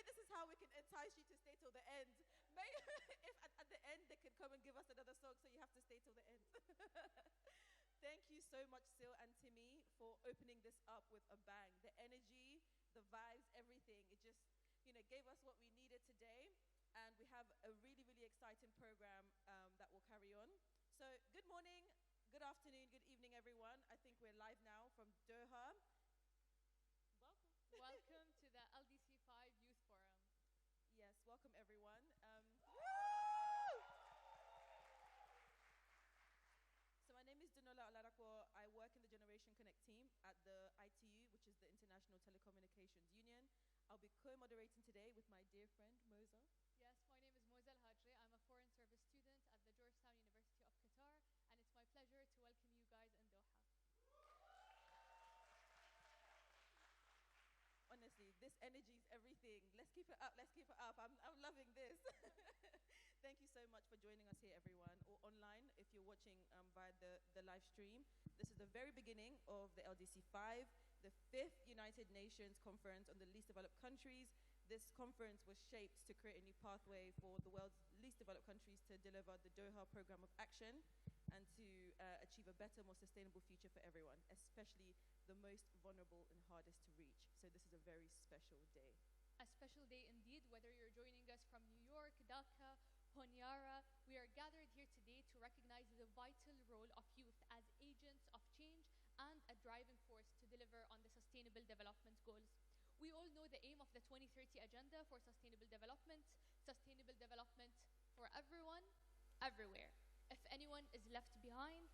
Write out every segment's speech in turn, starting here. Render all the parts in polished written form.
this is how we can entice you to stay till the end. Maybe if at the end they can come and give us another song, so you have to stay till the end. Thank you so much, Sil and Timmy, for opening this up with a bang. The energy, the vibes, everything. It just, gave us what we needed today. And we have a really, really exciting program that will carry on. So good morning, good afternoon, good evening, everyone. I think we're live now from Doha. Welcome. Welcome to the LDC 5 Youth Forum. Yes, welcome, everyone. So my name is Dunola Oladako. I work in the Generation Connect team at the ITU, which is the International Telecommunications Union. I'll be co-moderating today with my dear friend, Moza. Yes, my name is Moza Al-Hajri. I'm a foreign service student at the Georgetown University of Qatar, and it's my pleasure to welcome you guys in Doha. Honestly, this energy is everything. Let's keep it up, let's keep it up. I'm loving this. Thank you so much for joining us here, everyone, or online if you're watching via the live stream. This is the very beginning of the LDC 5, the 5th United Nations Conference on the Least Developed Countries. This conference was shaped to create a new pathway for the world's least developed countries to deliver the Doha Programme of Action and to achieve a better, more sustainable future for everyone, especially the most vulnerable and hardest to reach. So this is a very special day. A special day indeed, whether you're joining us from New York, Dhaka, Honiara, we are gathered here today to recognize the vital role of youth as agents of change and a driving force to deliver on the Sustainable Development Goals. We all know the aim of the 2030 Agenda for Sustainable Development for everyone, everywhere. If anyone is left behind,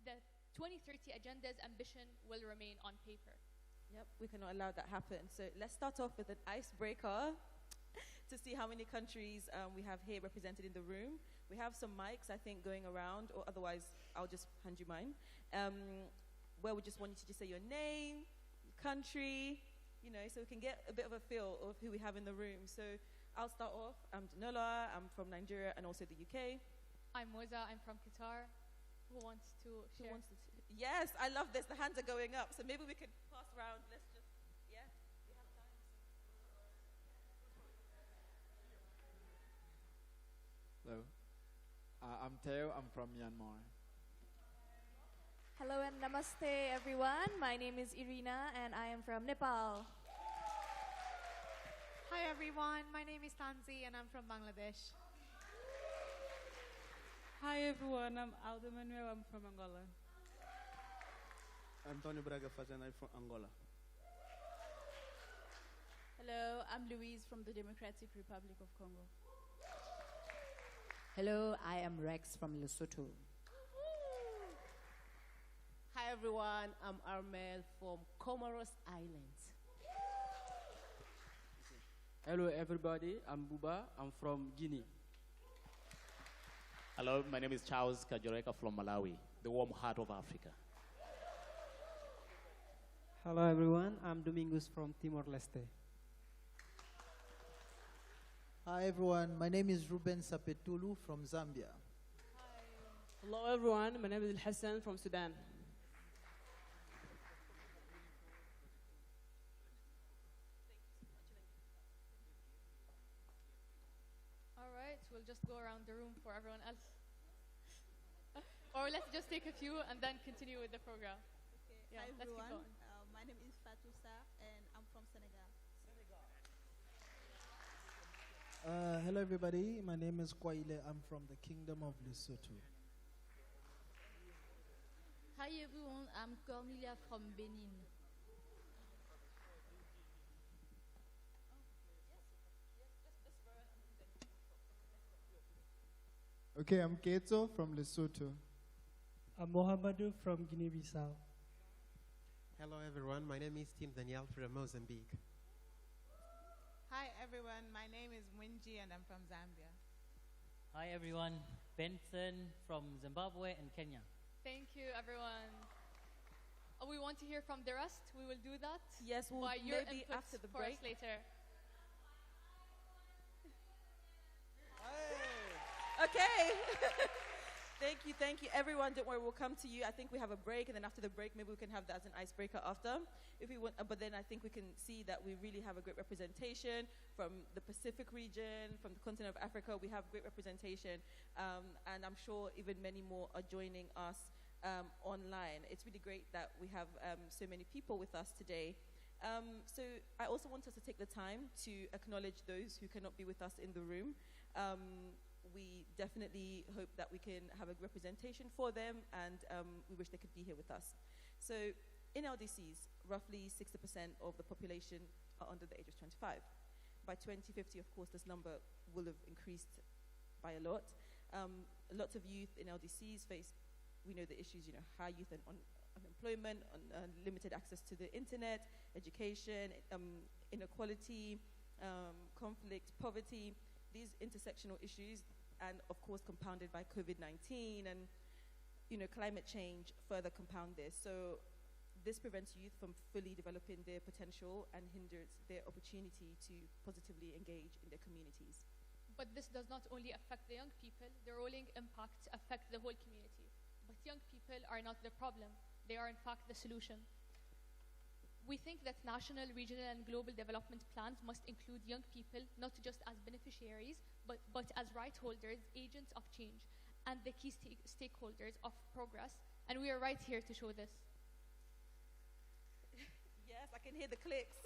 the 2030 Agenda's ambition will remain on paper. Yep, we cannot allow that happen. So let's start off with an icebreaker to see how many countries we have here represented in the room. We have some mics, I think, going around, or otherwise I'll just hand you mine, where we just want you to just say your name, your country, so we can get a bit of a feel of who we have in the room. So I'll start off. I'm Danola, I'm from Nigeria and also the UK. I'm Moza, I'm from Qatar. Who wants to share? Who wants to yes, I love this. The hands are going up. So maybe we could pass around. Let's just, yeah, we have time. Hello. I'm Teo. I'm from Myanmar. Hello and namaste, everyone. My name is Irina, and I am from Nepal. Hi, everyone. My name is Tanzi, and I'm from Bangladesh. Hi everyone, I'm Aldo Manuel, I'm from Angola. I'm Tony Braga Fazan, I'm from Angola. Hello, I'm Louise from the Democratic Republic of Congo. Hello, I am Rex from Lesotho. Hi everyone, I'm Armel from Comoros Islands. Hello everybody, I'm Buba, I'm from Guinea. Hello, my name is Charles Kajoreka from Malawi, the warm heart of Africa. Hello everyone, I'm Domingos from Timor-Leste. Hi everyone, my name is Ruben Sapetulu from Zambia. Hi. Hello everyone, my name is Hassan from Sudan. All right, we'll just go around the room for everyone else. Or let's just take a few and then continue with the program. Okay. Yeah, Hi let's keep everyone, going. my name is Fatousa and I'm from Senegal. Hello everybody, my name is Kwaile, I'm from the Kingdom of Lesotho. Hi everyone, I'm Cornelia from Benin. Okay, I'm Keto from Lesotho. I'm Mohamedou from Guinea-Bissau. Hello everyone, my name is Tim Daniel from Mozambique. Hi everyone, my name is Mwinji and I'm from Zambia. Hi everyone, Benson from Zimbabwe and Kenya. Thank you, everyone. We want to hear from the rest. We will do that. Yes, we'll by your maybe inputs after the for break. us later. Okay. Thank you, everyone. Don't worry, we'll come to you. I think we have a break, and then after the break, maybe we can have that as an icebreaker after, if we want. But then I think we can see that we really have a great representation from the Pacific region, from the continent of Africa. We have great representation, and I'm sure even many more are joining us online. It's really great that we have so many people with us today. So I also want us to take the time to acknowledge those who cannot be with us in the room. We definitely hope that we can have a representation for them, and we wish they could be here with us. So in LDCs, roughly 60% of the population are under the age of 25. By 2050, of course, this number will have increased by a lot. Lots of youth in LDCs face, we know the issues, high youth and unemployment, limited access to the internet, education, inequality, conflict, poverty, these intersectional issues, and of course compounded by COVID-19 and climate change further compound this. So this prevents youth from fully developing their potential and hinders their opportunity to positively engage in their communities. But this does not only affect the young people, the rolling impacts affect the whole community. But young people are not the problem, they are in fact the solution. We think that national, regional, and global development plans must include young people not just as beneficiaries, but as right holders, agents of change, and the key stakeholders of progress. And we are right here to show this. Yes, I can hear the clicks.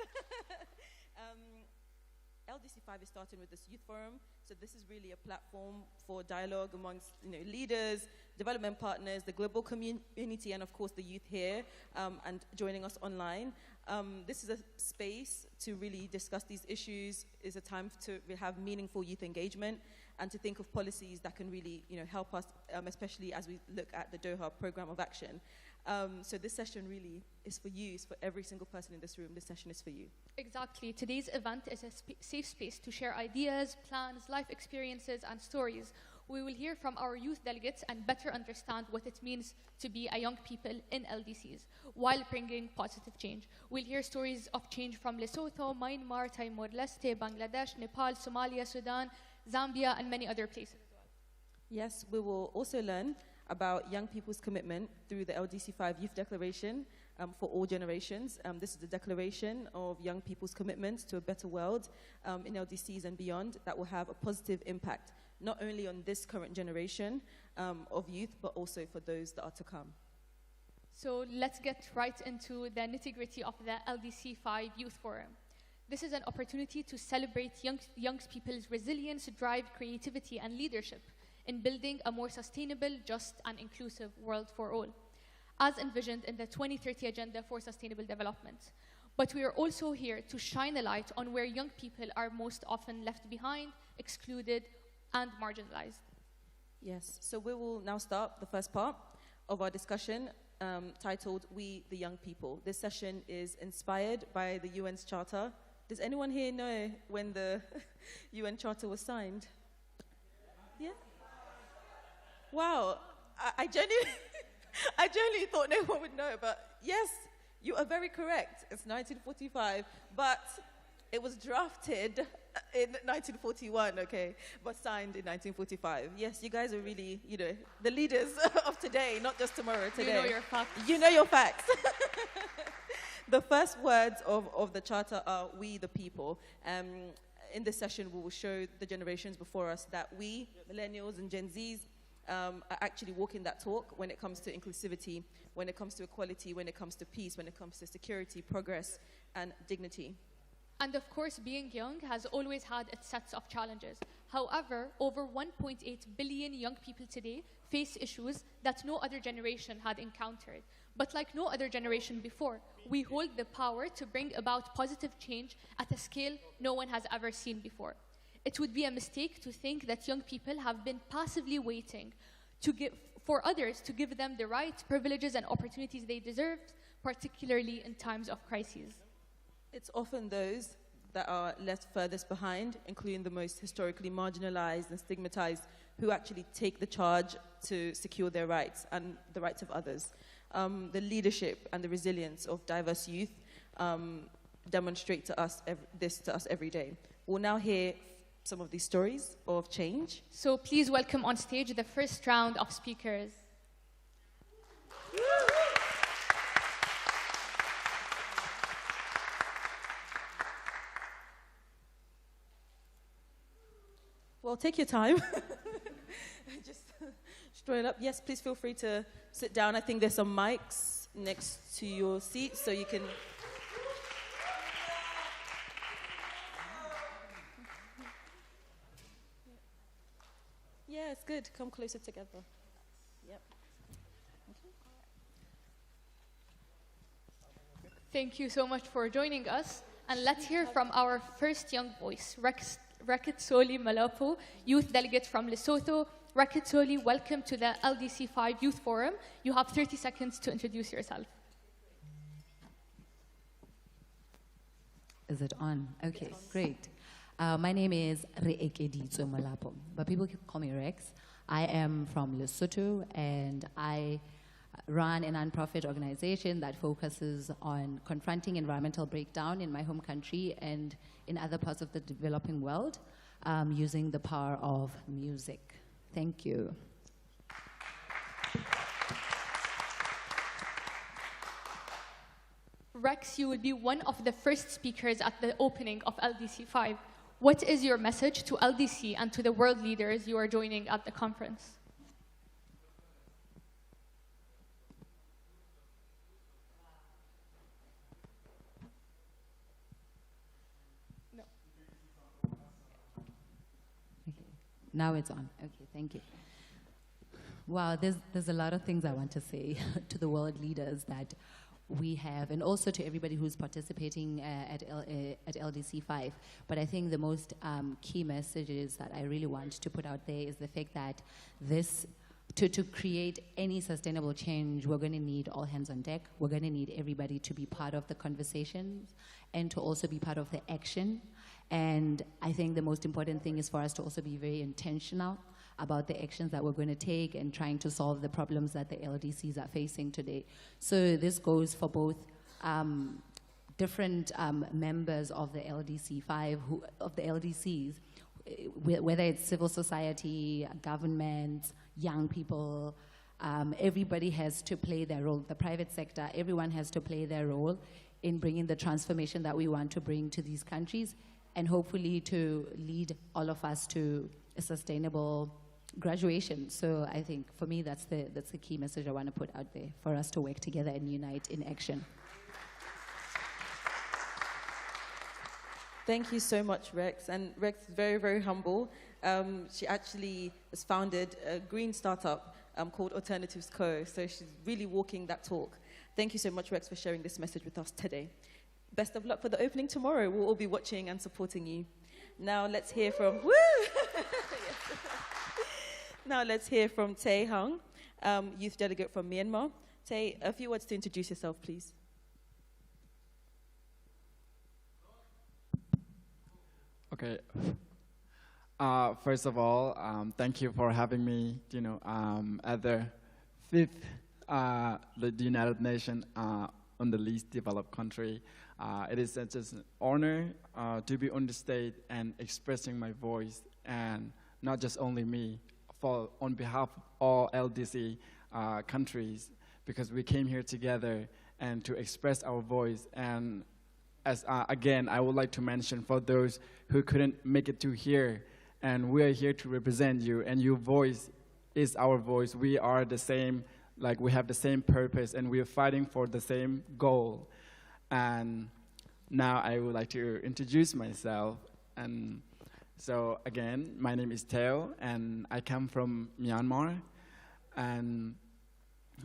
LDC5 is starting with this youth forum, so this is really a platform for dialogue amongst leaders, development partners, the global community, and of course the youth here and joining us online. This is a space to really discuss these issues. It's a time to have meaningful youth engagement and to think of policies that can really help us, especially as we look at the Doha Programme of Action. So this session really is for you, it's for every single person in this room. This session is for you. Exactly. Today's event is a safe space to share ideas, plans, life experiences, and stories. We will hear from our youth delegates and better understand what it means to be a young people in LDCs while bringing positive change. We'll hear stories of change from Lesotho, Myanmar, Timor-Leste, Bangladesh, Nepal, Somalia, Sudan, Zambia, and many other places as well. Yes, we will also learn about young people's commitment through the LDC5 Youth Declaration for all generations. This is the declaration of young people's commitment to a better world in LDCs and beyond that will have a positive impact, not only on this current generation of youth, but also for those that are to come. So let's get right into the nitty-gritty of the LDC5 Youth Forum. This is an opportunity to celebrate young people's resilience, drive, creativity, and leadership in building a more sustainable, just, and inclusive world for all, as envisioned in the 2030 Agenda for Sustainable Development. But we are also here to shine a light on where young people are most often left behind, excluded, and marginalized. Yes, so we will now start the first part of our discussion titled We the Young People. This session is inspired by the UN's Charter. Does anyone here know when the UN Charter was signed? Yeah? Wow, I genuinely thought no one would know, but yes, you are very correct. It's 1945, but it was drafted in 1941, okay, but signed in 1945. Yes, you guys are really, the leaders of today, not just tomorrow, today. You know your facts. You know your facts. The first words of the Charter are we the people. In this session, we will show the generations before us that we, millennials and Gen Zs, are actually walking that talk when it comes to inclusivity, when it comes to equality, when it comes to peace, when it comes to security, progress, and dignity. And of course, being young has always had its sets of challenges. However, over 1.8 billion young people today face issues that no other generation had encountered. But like no other generation before, we hold the power to bring about positive change at a scale no one has ever seen before. It would be a mistake to think that young people have been passively waiting for others to give them the rights, privileges, and opportunities they deserve, particularly in times of crises. It's often those that are left furthest behind, including the most historically marginalized and stigmatized, who actually take the charge to secure their rights and the rights of others. The leadership and the resilience of diverse youth demonstrate this to us every day. We'll now hear some of these stories of change. So please welcome on stage the first round of speakers. Well, take your time. Just straight up. Yes, please feel free to sit down. I think there's some mics next to your seat so you can... Yeah, it's good. Come closer together. Yep. Thank you so much for joining us. And let's hear from our first young voice, Rakitsoli Malapo, youth delegate from Lesotho. Rakitsoli, welcome to the LDC5 Youth Forum. You have 30 seconds to introduce yourself. Is it on? Okay, great. My name is Re'ekeditso Malapo, but people call me Rex. I am from Lesotho, and I run a nonprofit organization that focuses on confronting environmental breakdown in my home country and in other parts of the developing world using the power of music. Thank you. Rex, you will be one of the first speakers at the opening of LDC5. What is your message to LDC and to the world leaders you are joining at the conference? No. Okay. Now it's on. Okay, thank you. Wow, there's a lot of things I want to say to the world leaders that we have, and also to everybody who's participating at LDC5. But I think the most key messages that I really want to put out there is the fact that to create any sustainable change, we're going to need all hands on deck. We're going to need everybody to be part of the conversations and to also be part of the action. And I think the most important thing is for us to also be very intentional about the actions that we're going to take and trying to solve the problems that the LDCs are facing today. So this goes for both different members of the LDC5, of the LDCs, whether it's civil society, government, young people, everybody has to play their role. The private sector, everyone has to play their role in bringing the transformation that we want to bring to these countries, and hopefully to lead all of us to a sustainable graduation. So I think for me that's the key message I want to put out there, for us to work together and unite in action. Thank you so much, Rex. And Rex is very, very humble. She actually has founded a green startup called Alternatives Co. So she's really walking that talk. Thank you so much, Rex, for sharing this message with us today. Best of luck for the opening tomorrow. We'll all be watching and supporting you. Now let's hear from, Now let's hear from Tae Hung, youth delegate from Myanmar. Tae, a few words to introduce yourself, please. Okay. First of all, thank you for having me, at the 5th the United Nations on the least developed country. It is such an honor to be on the stage and expressing my voice, and not just only me, on behalf of all LDC countries, because we came here together and to express our voice. And as again, I would like to mention for those who couldn't make it to here, and we are here to represent you, and your voice is our voice. We are the same, like we have the same purpose, and we are fighting for the same goal. And now I would like to introduce myself. And so again, my name is Teo, and I come from Myanmar. And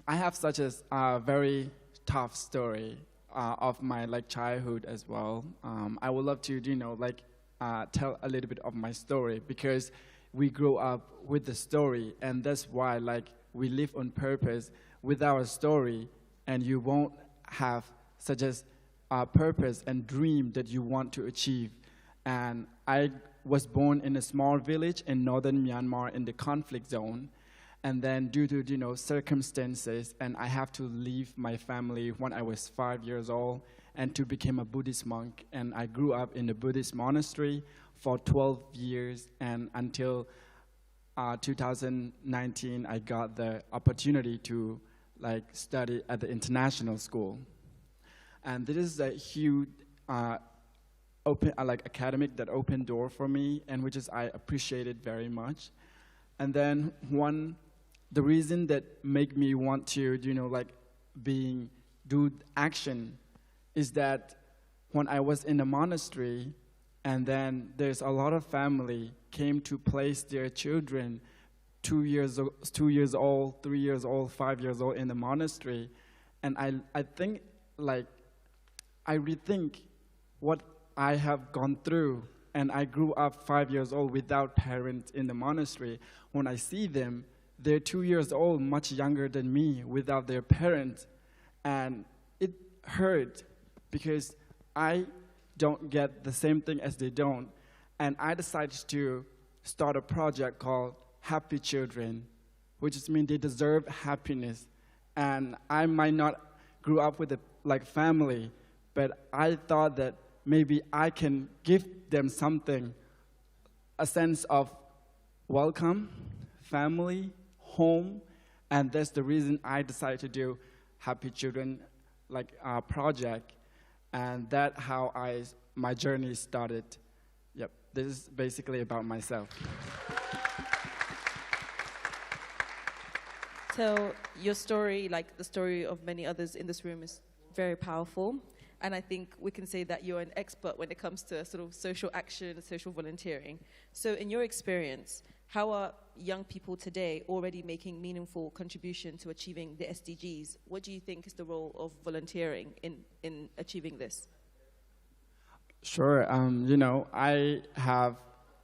I have such a very tough story of my childhood as well. I would love to, tell a little bit of my story, because we grew up with the story, and that's why we live on purpose with our story, and you won't have such a purpose and dream that you want to achieve. And I was born in a small village in northern Myanmar in the conflict zone. And then due to, circumstances, and I have to leave my family when I was 5 years old and to become a Buddhist monk. And I grew up in a Buddhist monastery for 12 years, and until 2019, I got the opportunity to like study at the international school. And this is a huge like academic that opened door for me, and which is I appreciated very much. And then the reason that make me want to, like do action is that when I was in a monastery, and then there's a lot of family came to place their children 2 years old, 3 years old, 5 years old in the monastery. And I think, like, I rethink what I have gone through. And I grew up 5 years old without parents in the monastery. When I see them, they're 2 years old, much younger than me, without their parents. And it hurt because I don't get the same thing as they don't. And I decided to start a project called Happy Children, which just means they deserve happiness. And I might not grew up with a family, but I thought that maybe I can give them something, a sense of welcome, family, home, and that's the reason I decided to do Happy Children project, and that's how my journey started. Yep, this is basically about myself. So your story, like the story of many others in this room, is very powerful. And I think we can say that you're an expert when it comes to sort of social action, social volunteering. So in your experience, how are young people today already making meaningful contribution to achieving the SDGs? What do you think is the role of volunteering in achieving this? Sure, I have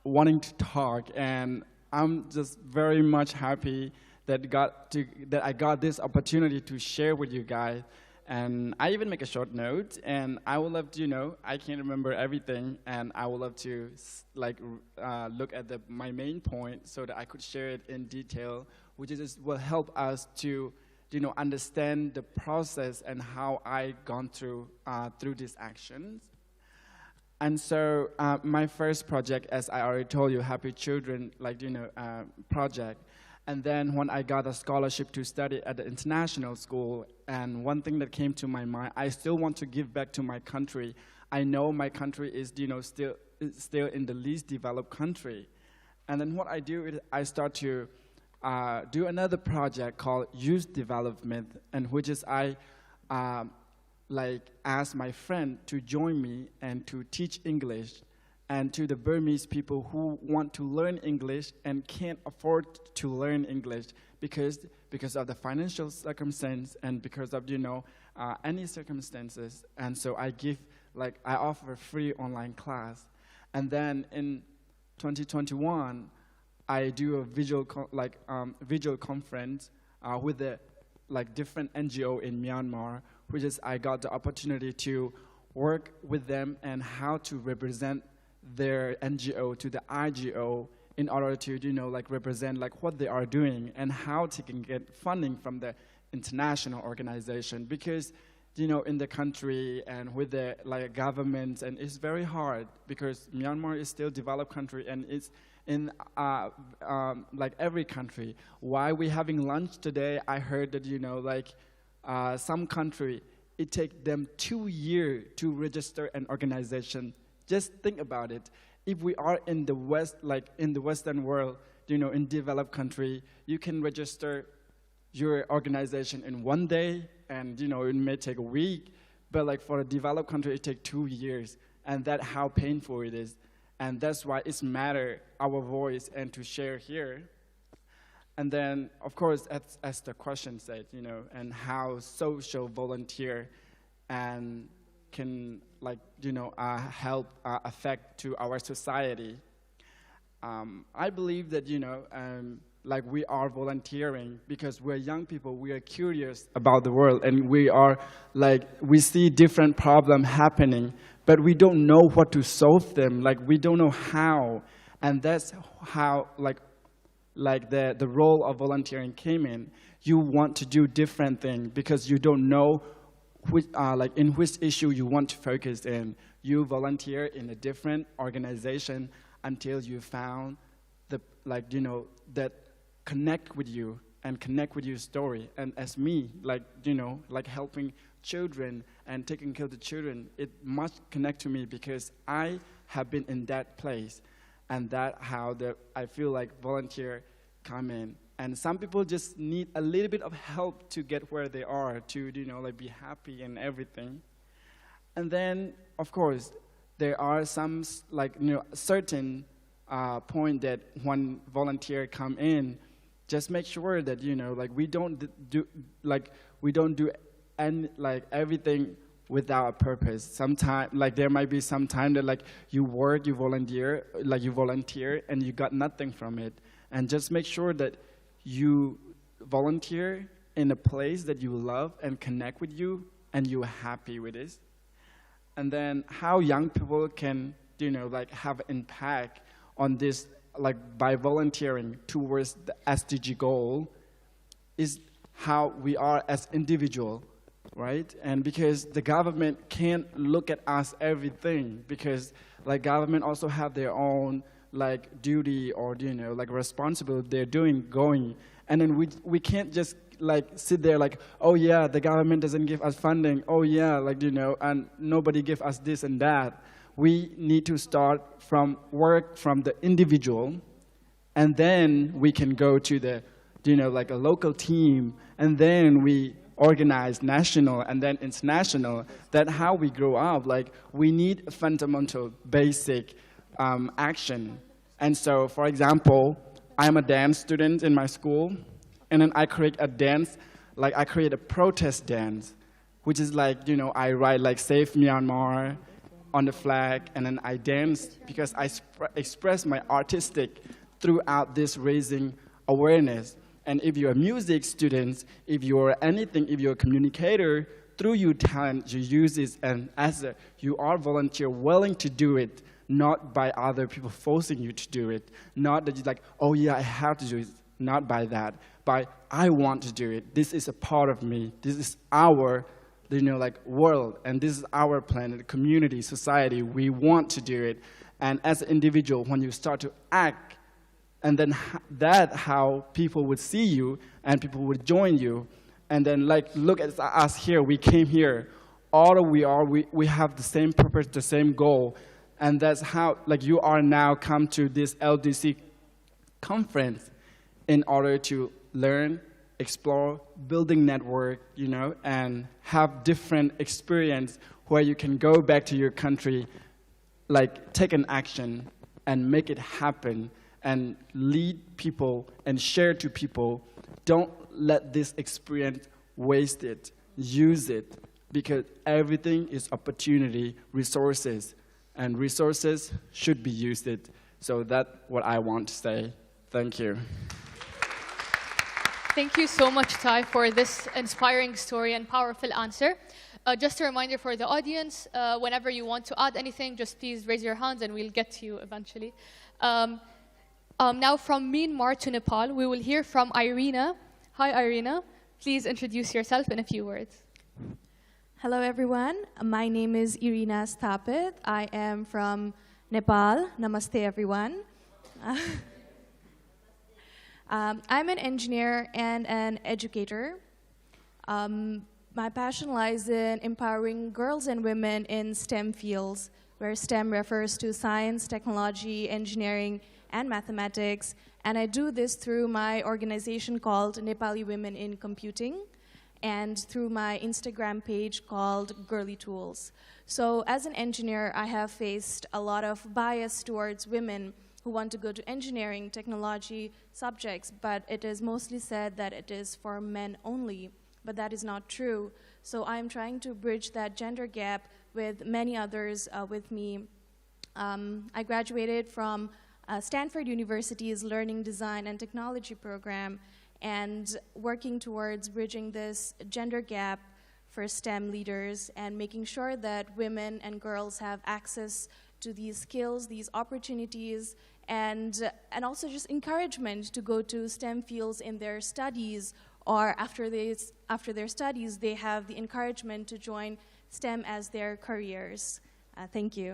wanting to talk, and I'm just very much happy that I got this opportunity to share with you guys. And I even make a short note, and I would love to, I can't remember everything, and I would love to look at my main point so that I could share it in detail, which will help us to, understand the process and how I gone through these actions. And so my first project, as I already told you, Happy Children, project. And then when I got a scholarship to study at the international school, and one thing that came to my mind, I still want to give back to my country. I know my country is, still in the least developed country. And then what I do is I start to do another project called Youth Development, and which is I ask my friend to join me and to teach English. And to the Burmese people who want to learn English and can't afford to learn English because of the financial circumstance and because of any circumstances. And so I offer a free online class. And then in 2021, I do a visual conference with the different NGO in Myanmar, which is I got the opportunity to work with them and how to represent their NGO to the IGO in order to, represent what they are doing and how they can get funding from the international organization. Because, in the country and with the government, and it's very hard because Myanmar is still a developed country and it's in every country. Why we having lunch today, I heard that, some country, it takes them 2 years to register an organization. Just think about it. If we are in the West, in the Western world, in developed country, you can register your organization in 1 day, and it may take a week. But for a developed country, it takes 2 years, and that's how painful it is. And that's why it's matter our voice and to share here. And then, of course, as the question said, and how social volunteer and can help affect to our society. I believe that we are volunteering because we're young people. We are curious about the world, and we see different problems happening, but we don't know what to solve them. We don't know how, and that's how the role of volunteering came in. You want to do different things because you don't know like in which issue you want to focus in. You volunteer in a different organization until you found the, like, you know, that connect with you and connect with your story. And as me, like, you know, like helping children and taking care of the children, it must connect to me because I have been in that place. And that's how I feel like volunteer come in. And some people just need a little bit of help to get where they are, to, you know, like be happy and everything. And then, of course, there are some, like, you know, certain point that when volunteer come in, just make sure that, you know, like we don't do any, like everything without a purpose. Sometimes, like there might be some time that like you work, you volunteer, and you got nothing from it. And just make sure that you volunteer in a place that you love and connect with you and you're happy with it. And then how young people can, you know, like have impact on this, like by volunteering towards the SDG goal, is how we are as individual, right? And because the government can't look at us everything, because like government also have their own like duty or, you know, like responsibility they're going. And then we can't just like sit there like, oh yeah, the government doesn't give us funding. Oh yeah, like, you know, and nobody give us this and that. We need to start from work from the individual, and then we can go to the, you know, like a local team, and then we organize national and then international. That's how we grow up. Like we need a fundamental basic action. And so, for example, I'm a dance student in my school, and then I create a dance, like I create a protest dance, which is like, you know, I write like Save Myanmar on the flag, and then I dance because I express my artistic throughout this raising awareness. And if you're a music student, if you're anything, if you're a communicator, through your talent, you use it, and as you are volunteer, willing to do it, not by other people forcing you to do it, not that you're like, oh yeah, I have to do it, not by that, by I want to do it. This is a part of me. This is our, you know, like world, and this is our planet, community, society. We want to do it. And as an individual, when you start to act, and then that's how people would see you, and people would join you. And then like, look at us here, we came here. All we are, we have the same purpose, the same goal. And that's how, like, you are now come to this LDC conference in order to learn, explore, building network, you know, and have different experience where you can go back to your country, like take an action and make it happen and lead people and share to people. Don't let this experience waste it, use it, because everything is opportunity, resources. And resources should be used. So that's what I want to say. Thank you. Thank you so much, Tai, for this inspiring story and powerful answer. Just a reminder for the audience, whenever you want to add anything, just please raise your hands and we'll get to you eventually. Now from Myanmar to Nepal, we will hear from Irina. Hi, Irina. Please introduce yourself in a few words. Hello, everyone. My name is Irina Stapit. I am from Nepal. Namaste, everyone. I'm an engineer and an educator. My passion lies in empowering girls and women in STEM fields, where STEM refers to science, technology, engineering, and mathematics. And I do this through my organization called Nepali Women in Computing, and through my Instagram page called Girly Tools. So as an engineer, I have faced a lot of bias towards women who want to go to engineering, technology subjects, but it is mostly said that it is for men only, but that is not true. So I'm trying to bridge that gender gap with many others with me. I graduated from Stanford University's Learning, Design, and Technology program, and working towards bridging this gender gap for STEM leaders and making sure that women and girls have access to these skills, these opportunities, and also just encouragement to go to STEM fields in their studies or after their studies, they have the encouragement to join STEM as their careers. Thank you.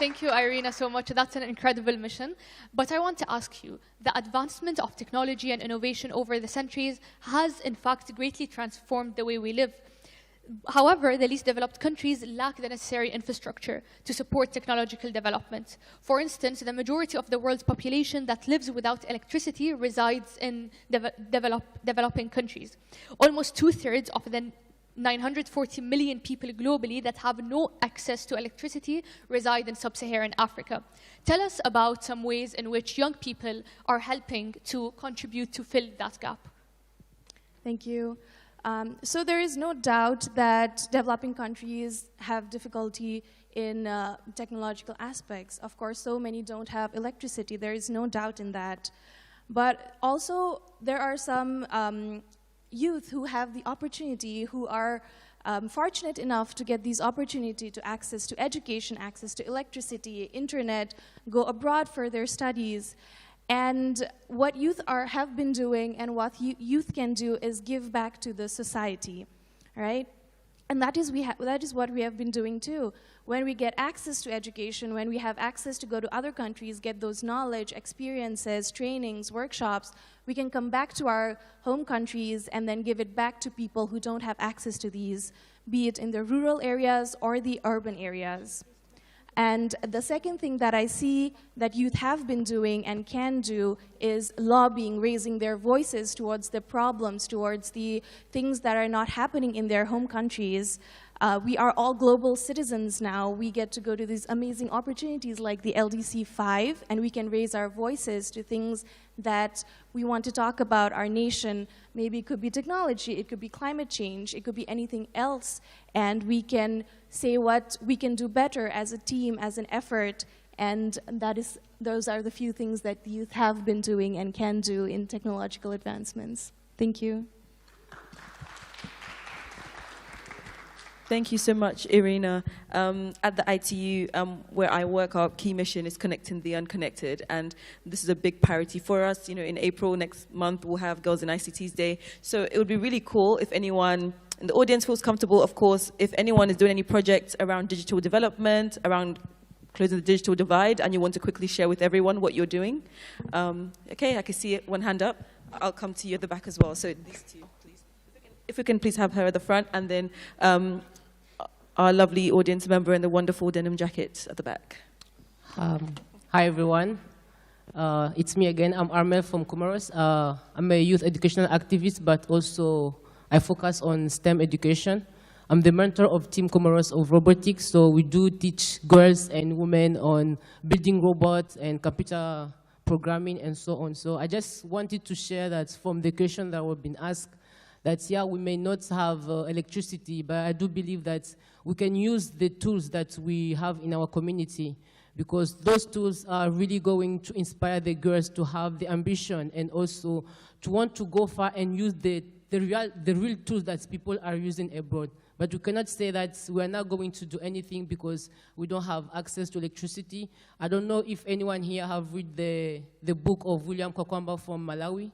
Thank you, Irina, so much. That's an incredible mission. But I want to ask you, the advancement of technology and innovation over the centuries has, in fact, greatly transformed the way we live. However, the least developed countries lack the necessary infrastructure to support technological development. For instance, the majority of the world's population that lives without electricity resides in developing countries. Almost 2/3 of the 940 million people globally that have no access to electricity reside in sub-Saharan Africa. Tell us about some ways in which young people are helping to contribute to fill that gap. Thank you. So there is no doubt that developing countries have difficulty in technological aspects. Of course, so many don't have electricity. There is no doubt in that. But also, there are some youth who have the opportunity, who are fortunate enough to get these opportunity to access to education, access to electricity, internet, go abroad for their studies. And what youth have been doing and what youth can do is give back to the society, right? And that is what we have been doing too. When we get access to education, when we have access to go to other countries, get those knowledge, experiences, trainings, workshops, we can come back to our home countries and then give it back to people who don't have access to these, be it in the rural areas or the urban areas. And the second thing that I see that youth have been doing and can do is lobbying, raising their voices towards the problems, towards the things that are not happening in their home countries. We are all global citizens now. We get to go to these amazing opportunities like the LDC 5, and we can raise our voices to things that we want to talk about our nation. Maybe it could be technology, it could be climate change, it could be anything else, and we can say what we can do better as a team, as an effort, and those are the few things that the youth have been doing and can do in technological advancements. Thank you. Thank you so much, Irina. At the ITU, where I work, our key mission is connecting the unconnected, and this is a big priority for us. You know, in April next month, we'll have Girls in ICTs Day. So it would be really cool if anyone in the audience feels comfortable, of course, if anyone is doing any projects around digital development, around closing the digital divide, and you want to quickly share with everyone what you're doing. Okay, I can see it, one hand up. I'll come to you at the back as well. So these two, please. If we can please have her at the front, and then our lovely audience member in the wonderful denim jacket at the back. Hi, everyone. It's me again. I'm Armel from Comoros. I'm a youth educational activist, but also I focus on STEM education. I'm the mentor of Team Comoros of Robotics, so we do teach girls and women on building robots and computer programming and so on. So I just wanted to share that from the question that we've been asked, that yeah, we may not have electricity, but I do believe that we can use the tools that we have in our community, because those tools are really going to inspire the girls to have the ambition and also to want to go far and use the real tools that people are using abroad. But we cannot say that we are not going to do anything because we don't have access to electricity. I don't know if anyone here have read the book of William Kwakwamba from Malawi.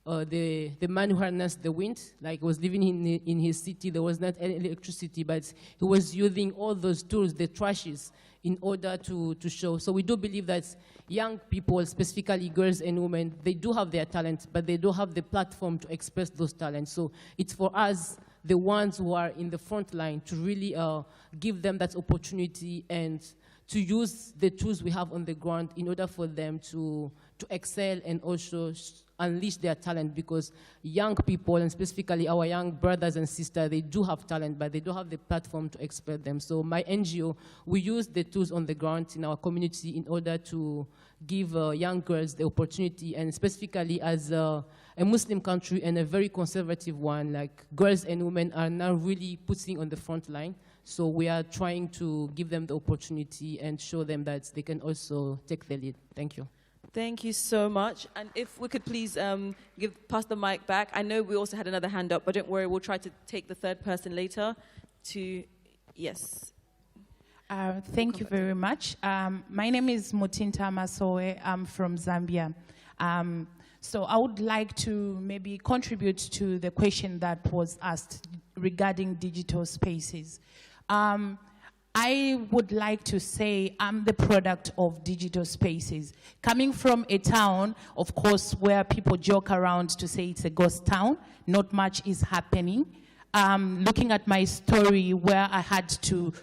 The man who harnessed the wind, like was living in his city, there was not any electricity, but he was using all those tools, the trashes, in order to show. So we do believe that young people, specifically girls and women, they do have their talent, but they don't have the platform to express those talents. So it's for us, the ones who are in the front line, to really give them that opportunity and to use the tools we have on the ground in order for them to excel and also unleash their talent, because young people, and specifically our young brothers and sisters, they do have talent, but they don't have the platform to express them. So my NGO, we use the tools on the ground in our community in order to give young girls the opportunity, and specifically as a Muslim country and a very conservative one, like girls and women are now really putting on the front line. So we are trying to give them the opportunity and show them that they can also take the lead. Thank you. Thank you so much. And if we could please pass the mic back. I know we also had another hand up, but don't worry, we'll try to take the third person later. Yes. Thank you very much. My name is Mutinta Masowe. I'm from Zambia. So I would like to maybe contribute to the question that was asked regarding digital spaces. I would like to say I'm the product of digital spaces. Coming from a town, of course, where people joke around to say it's a ghost town, not much is happening. Looking at my story where I had to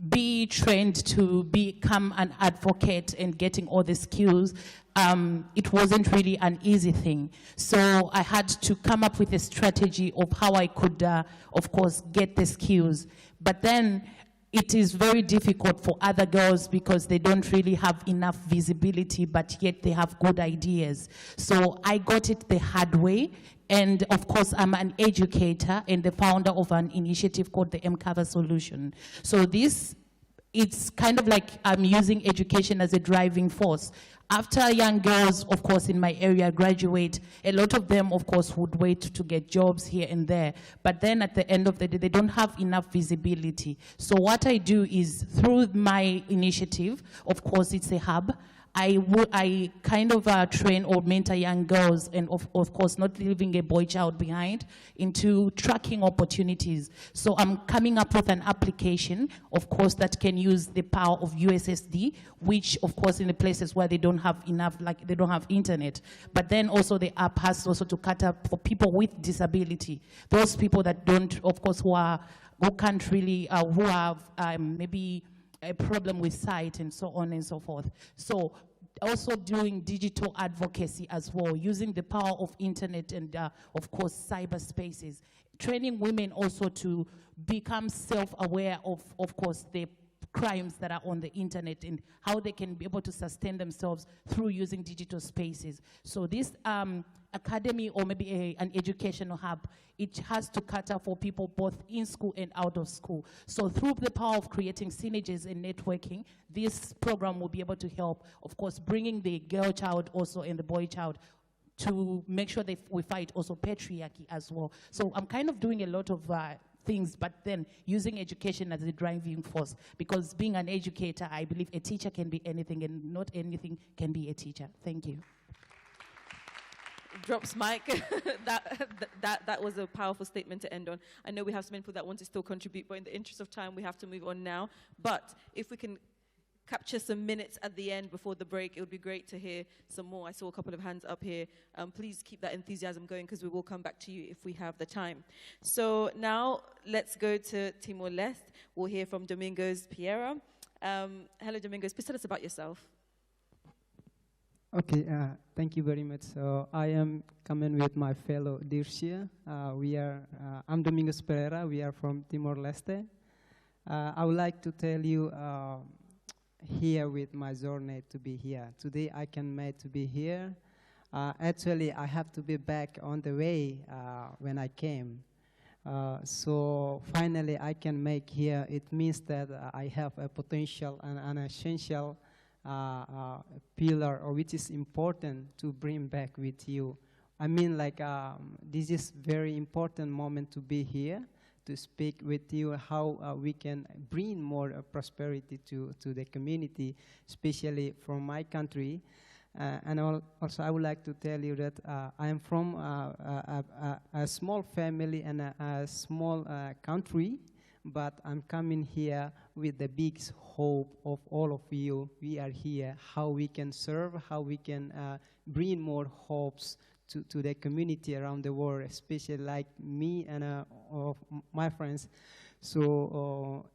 be trained to become an advocate and getting all the skills, it wasn't really an easy thing. So I had to come up with a strategy of how I could, of course, get the skills. But then it is very difficult for other girls because they don't really have enough visibility, but yet they have good ideas. So I got it the hard way. And of course, I'm an educator and the founder of an initiative called the M-Cover Solution. So it's kind of like I'm using education as a driving force. After young girls, of course, in my area graduate, a lot of them, of course, would wait to get jobs here and there. But then at the end of the day, they don't have enough visibility. So what I do is through my initiative, of course, it's a hub. I kind of train or mentor young girls and of course not leaving a boy child behind into tracking opportunities. So I'm coming up with an application, of course, that can use the power of USSD, which of course in the places where they don't have enough, like they don't have internet. But then also the app has also to cater for people with disability. Those people that don't, of course, who can't really, who have maybe a problem with sight and so on and so forth. So also doing digital advocacy as well, using the power of internet and of course cyberspaces, training women also to become self-aware of course the crimes that are on the internet and how they can be able to sustain themselves through using digital spaces. So this academy or maybe an educational hub, it has to cater for people both in school and out of school. So through the power of creating synergies and networking, this program will be able to help, of course, bringing the girl child also and the boy child to make sure that we fight also patriarchy as well. So I'm kind of doing a lot of things, but then using education as a driving force, because being an educator, I believe a teacher can be anything and not anything can be a teacher. Thank you. Drops mic. that was a powerful statement to end on. I know we have some people that want to still contribute, but in the interest of time, we have to move on now. But if we can capture some minutes at the end before the break, it would be great to hear some more. I saw a couple of hands up here. Please keep that enthusiasm going because we will come back to you if we have the time. So now let's go to Timor-Leste. We'll hear from Domingos Piera. Hello, Domingos. Please tell us about yourself. Okay, thank you very much. So I am coming with my fellow Dircia. I'm Domingos Pereira. We are from Timor-Leste. I would like to tell you here with my journey to be here. Today I can make to be here. Actually, I have to be back on the way when I came. So finally I can make here. It means that I have a potential and an essential pillar, or which is important to bring back with you. I mean, like, this is very important moment to be here, to speak with you how we can bring more prosperity to the community, especially from my country. And also I would like to tell you that I am from a small family and a small country, but I'm coming here with the big hope of all of you. We are here, how we can serve, how we can bring more hopes to the community around the world, especially like me and of my friends. So,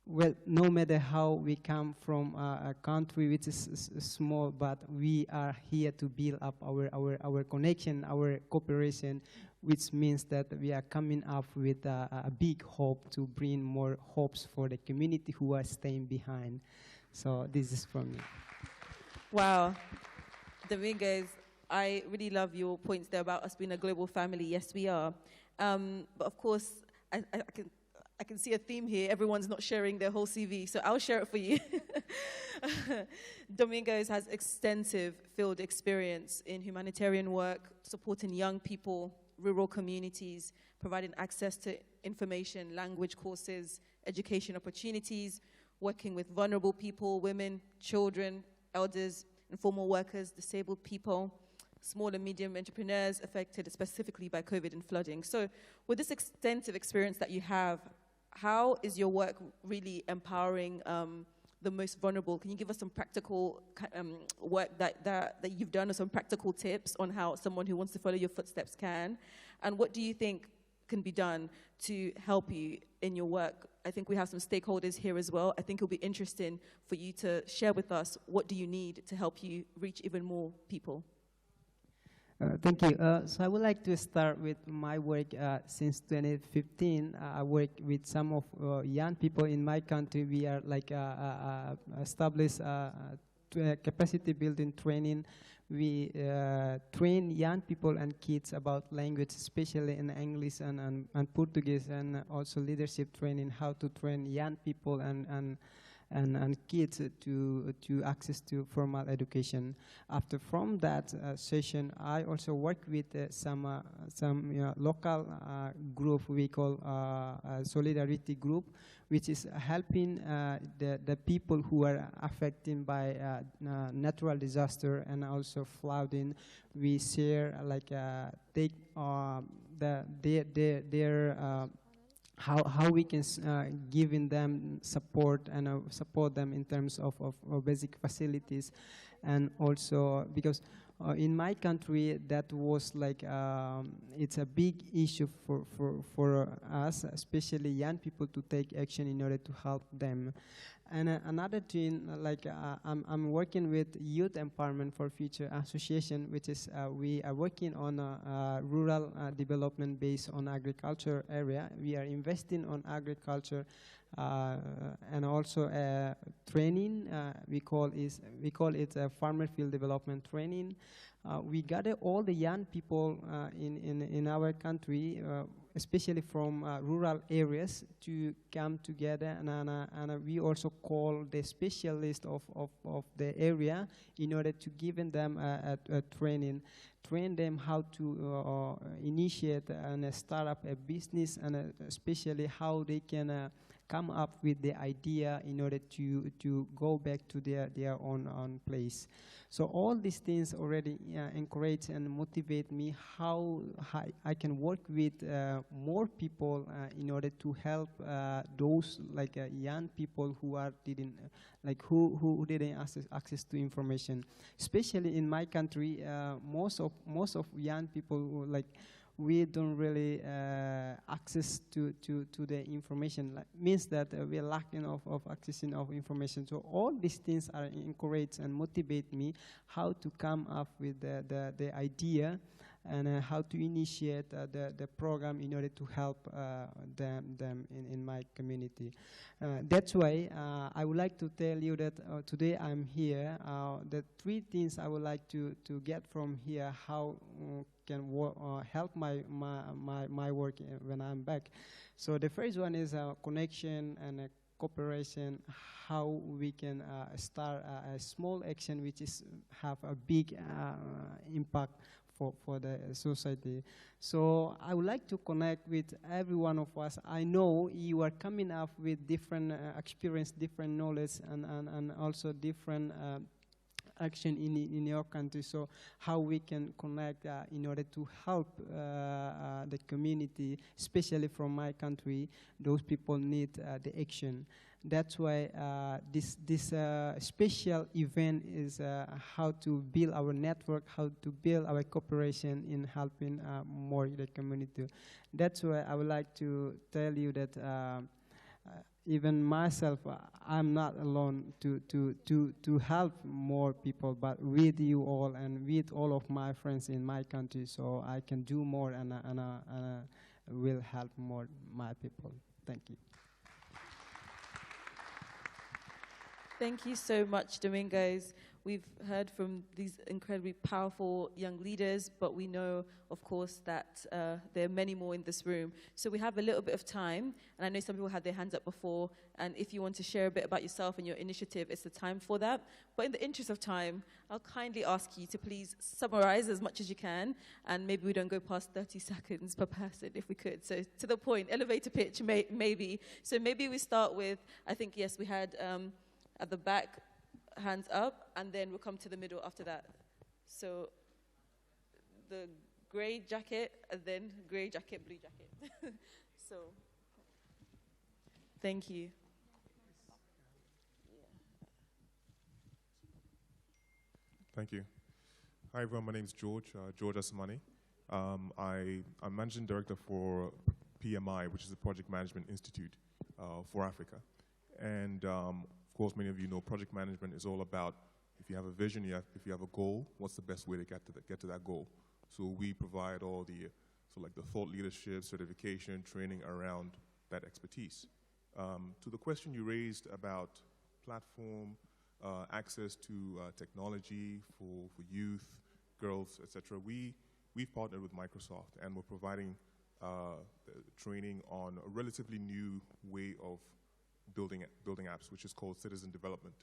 well, no matter how we come from a country which is small, but we are here to build up our connection, our cooperation, which means that we are coming up with a big hope to bring more hopes for the community who are staying behind. So this is from me. Wow. Domingos, I really love your points there about us being a global family. Yes, we are. But of course, I can see a theme here. Everyone's not sharing their whole CV, so I'll share it for you. Domingos has extensive field experience in humanitarian work, supporting young people, rural communities, providing access to information, language courses, education opportunities, working with vulnerable people, women, children, elders, informal workers, disabled people, small and medium entrepreneurs affected specifically by COVID and flooding. So with this extensive experience that you have, how is your work really empowering the most vulnerable? Can you give us some practical work that you've done, or some practical tips on how someone who wants to follow your footsteps can? And what do you think can be done to help you in your work? I think we have some stakeholders here as well. I think it'll be interesting for you to share with us, what do you need to help you reach even more people? Thank you. So I would like to start with my work. Since 2015, I work with some of young people in my country. We are like established capacity building training. We train young people and kids about language, especially in English and Portuguese, and also leadership training, how to train young people and kids to access to formal education. After from that session, I also work with some local group we call solidarity group, which is helping the people who are affected by natural disaster and also flooding. We share like how we can giving them support and support them in terms of basic facilities. And also because in my country that was like it's a big issue for us, especially young people, to take action in order to help them. And another thing, like I'm working with Youth Empowerment for Future Association, which is we are working on rural development based on agriculture area. We are investing on agriculture and also training. We call it a farmer field development training. We gather all the young people in our country, especially from rural areas, to come together, and we also call the specialists of the area in order to give them a training, train them how to initiate and start up a business, and especially how they can come up with the idea in order to go back to their own place. So all these things already encourage and motivate me how I can work with more people in order to help those like young people who didn't access to information. Especially in my country, most of young people we don't really access to the information. Means that we are lacking of accessing of information. So all these things are encourage and motivate me how to come up with the idea and how to initiate the program in order to help them in my community. That's why I would like to tell you that today I'm here. The three things I would like to get from here, how can help my work when I'm back. So the first one is connection and cooperation, how we can start a small action which is have a big impact for the society. So I would like to connect with every one of us. I know you are coming up with different experience, different knowledge, and also different action in your country. So how we can connect in order to help the community, especially from my country, those people need the action. That's why this special event is how to build our network, how to build our cooperation in helping more the community. That's why I would like to tell you that even myself, I'm not alone to help more people, but with you all and with all of my friends in my country, so I can do more and will help more my people. Thank you. Thank you so much, Domingos. We've heard from these incredibly powerful young leaders, but we know, of course, that there are many more in this room. So we have a little bit of time, and I know some people had their hands up before, and if you want to share a bit about yourself and your initiative, it's the time for that. But in the interest of time, I'll kindly ask you to please summarize as much as you can, and maybe we don't go past 30 seconds per person if we could. So to the point, elevator pitch, maybe. So maybe we start with, I think, yes, we had at the back, hands up, and then we'll come to the middle after that. So the gray jacket, and then gray jacket, blue jacket. So, thank you. Thank you. Hi everyone, my name is George, George Asamani. I'm Managing Director for PMI, which is the Project Management Institute for Africa. And of course, many of you know project management is all about if you have a vision, if you have a goal, what's the best way to get to that goal? So we provide all the, like the thought leadership, certification, training around that expertise. To the question you raised about platform, access to technology for youth, girls, etc. We've partnered with Microsoft, and we're providing training on a relatively new way of building apps, which is called citizen development.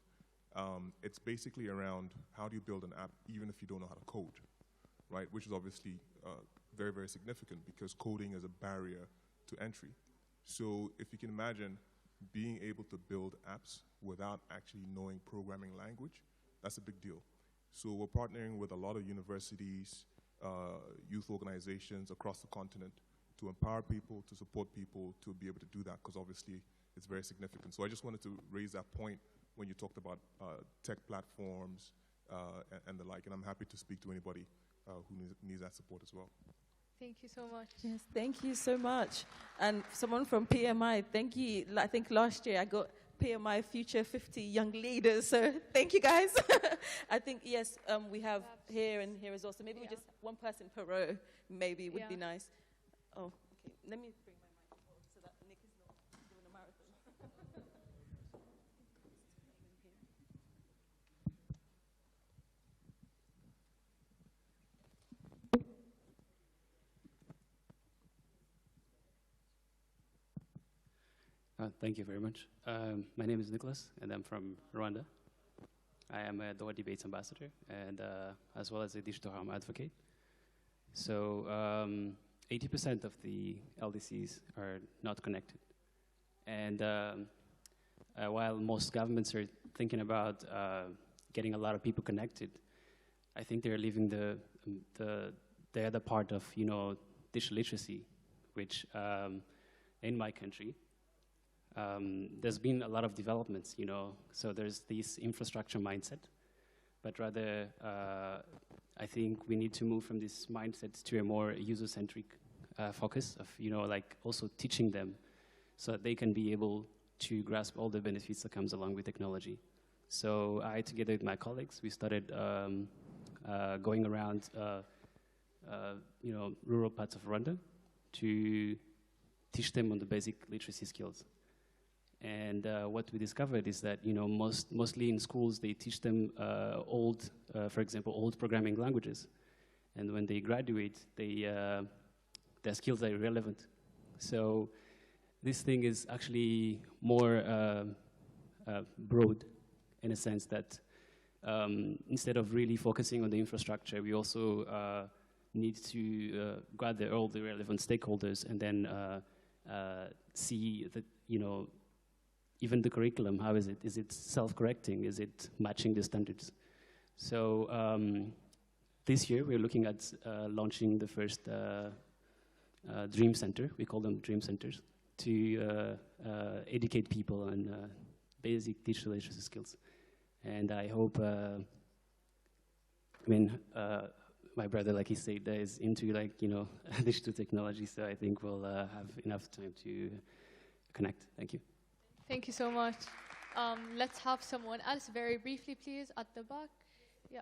It's basically around how do you build an app even if you don't know how to code, right? Which is obviously very, very significant because coding is a barrier to entry. So if you can imagine being able to build apps without actually knowing programming language, that's a big deal. So we're partnering with a lot of universities, youth organizations across the continent to empower people, to support people to be able to do that, because obviously it's very significant. So I just wanted to raise that point when you talked about tech platforms and the like, and I'm happy to speak to anybody who needs that support as well. Thank you so much. Yes, thank you so much. And someone from PMI, thank you. I think last year I got PMI Future 50 Young Leaders, so thank you guys. I think, yes, we have here and here as well, so maybe we just, one person per row maybe would be nice. Oh, okay, let me bring my microphone so that Nick is not doing a marathon. Thank you very much. My name is Nicholas, and I'm from Rwanda. I am a Doha Debates Ambassador, and as well as a digital harm advocate. So 80% of the LDCs are not connected. And while most governments are thinking about getting a lot of people connected, I think they're leaving the other part of, digital literacy, which in my country, there's been a lot of developments, so there's this infrastructure mindset, but rather I think we need to move from this mindset to a more user-centric focus of, like also teaching them so that they can be able to grasp all the benefits that comes along with technology. So I, together with my colleagues, we started going around, rural parts of Rwanda to teach them on the basic literacy skills. And what we discovered is that, mostly in schools, they teach them for example, old programming languages. And when they graduate, their skills are irrelevant. So this thing is actually more broad in a sense that instead of really focusing on the infrastructure, we also need to gather all the relevant stakeholders and then see that, even the curriculum, how is it? Is it self-correcting? Is it matching the standards? So this year we're looking at launching the first Dream Center, we call them Dream Centers, to educate people on basic digital literacy skills. And I hope, my brother, like he said, is into digital technology, so I think we'll have enough time to connect. Thank you. Thank you so much. Let's have someone else very briefly, please, at the back. Yeah.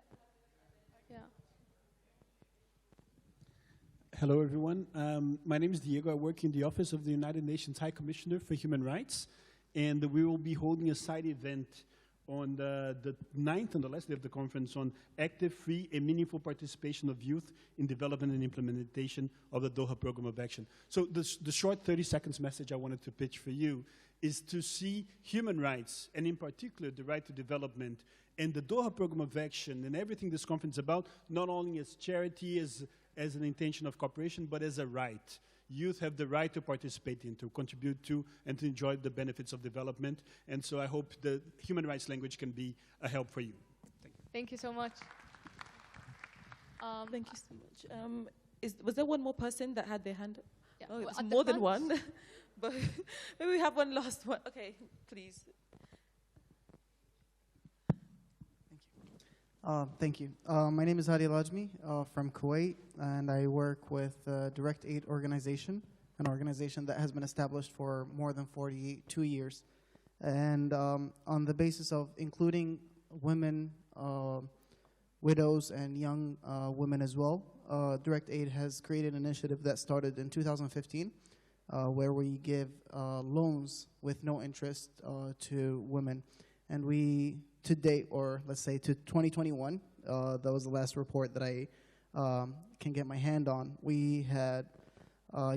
Hello, everyone. My name is Diego. I work in the Office of the United Nations High Commissioner for Human Rights, and we will be holding a side event on the 9th and the last day of the conference on active, free, and meaningful participation of youth in development and implementation of the Doha Programme of Action. So the short 30 seconds message I wanted to pitch for you is to see human rights, and in particular the right to development, and the Doha Programme of Action and everything this conference is about, not only as charity, as an intention of cooperation, but as a right. Youth have the right to participate in, to contribute to, and to enjoy the benefits of development. And so I hope the human rights language can be a help for you. Thank you. Thank you so much. Thank you so much. Was there one more person that had their hand up? Yeah, Oh, well, it's at the more than front. one. But maybe we have one last one. Okay, please. Thank you. My name is Hadi Lajmi from Kuwait, and I work with Direct Aid Organization, an organization that has been established for more than 42 years. And on the basis of including women, widows, and young women as well, Direct Aid has created an initiative that started in 2015, where we give loans with no interest to women. And we, to date, or let's say to 2021, that was the last report that I can get my hand on, we had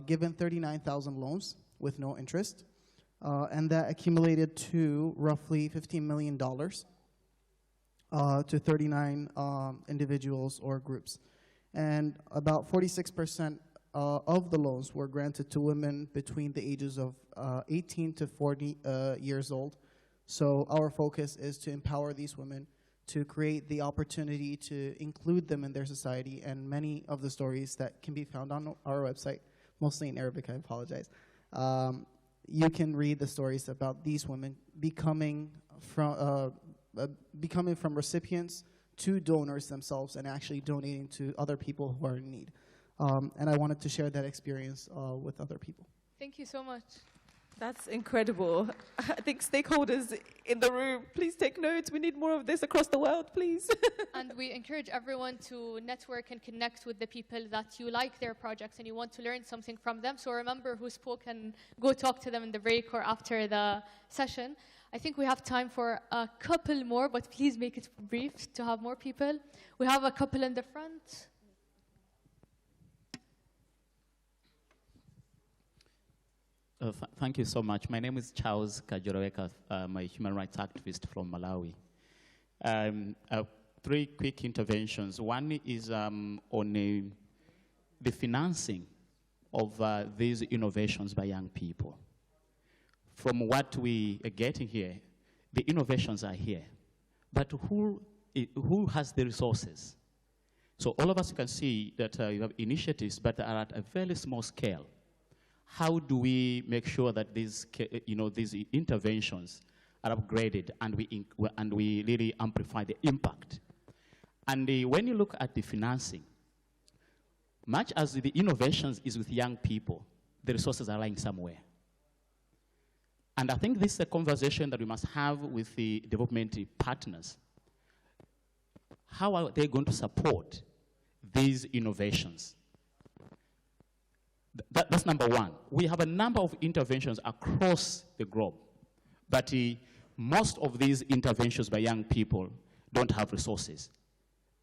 given 39,000 loans with no interest, and that accumulated to roughly $15 million to 39 individuals or groups. And about 46% of the loans were granted to women between the ages of 18 to 40 years old. So our focus is to empower these women, to create the opportunity to include them in their society, and many of the stories that can be found on our website, mostly in Arabic, I apologize. You can read the stories about these women becoming from recipients to donors themselves and actually donating to other people who are in need. And I wanted to share that experience with other people. Thank you so much. That's incredible. I think stakeholders in the room, please take notes. We need more of this across the world, please. And we encourage everyone to network and connect with the people that you like their projects and you want to learn something from them. So remember who spoke and go talk to them in the break or after the session. I think we have time for a couple more, but please make it brief to have more people. We have a couple in the front. Thank you so much. My name is Charles Kajoroweka. I'm a human rights activist from Malawi. 3 quick interventions. One is on the financing of these innovations by young people. From what we are getting here, the innovations are here. But who has the resources? So all of us can see that you have initiatives, but are at a very small scale. How do we make sure that these interventions are upgraded and we really amplify the impact? And when you look at the financing, much as the innovations is with young people, the resources are lying somewhere. And I think this is a conversation that we must have with the development partners. How are they going to support these innovations? That's number one. We have a number of interventions across the globe, but most of these interventions by young people don't have resources.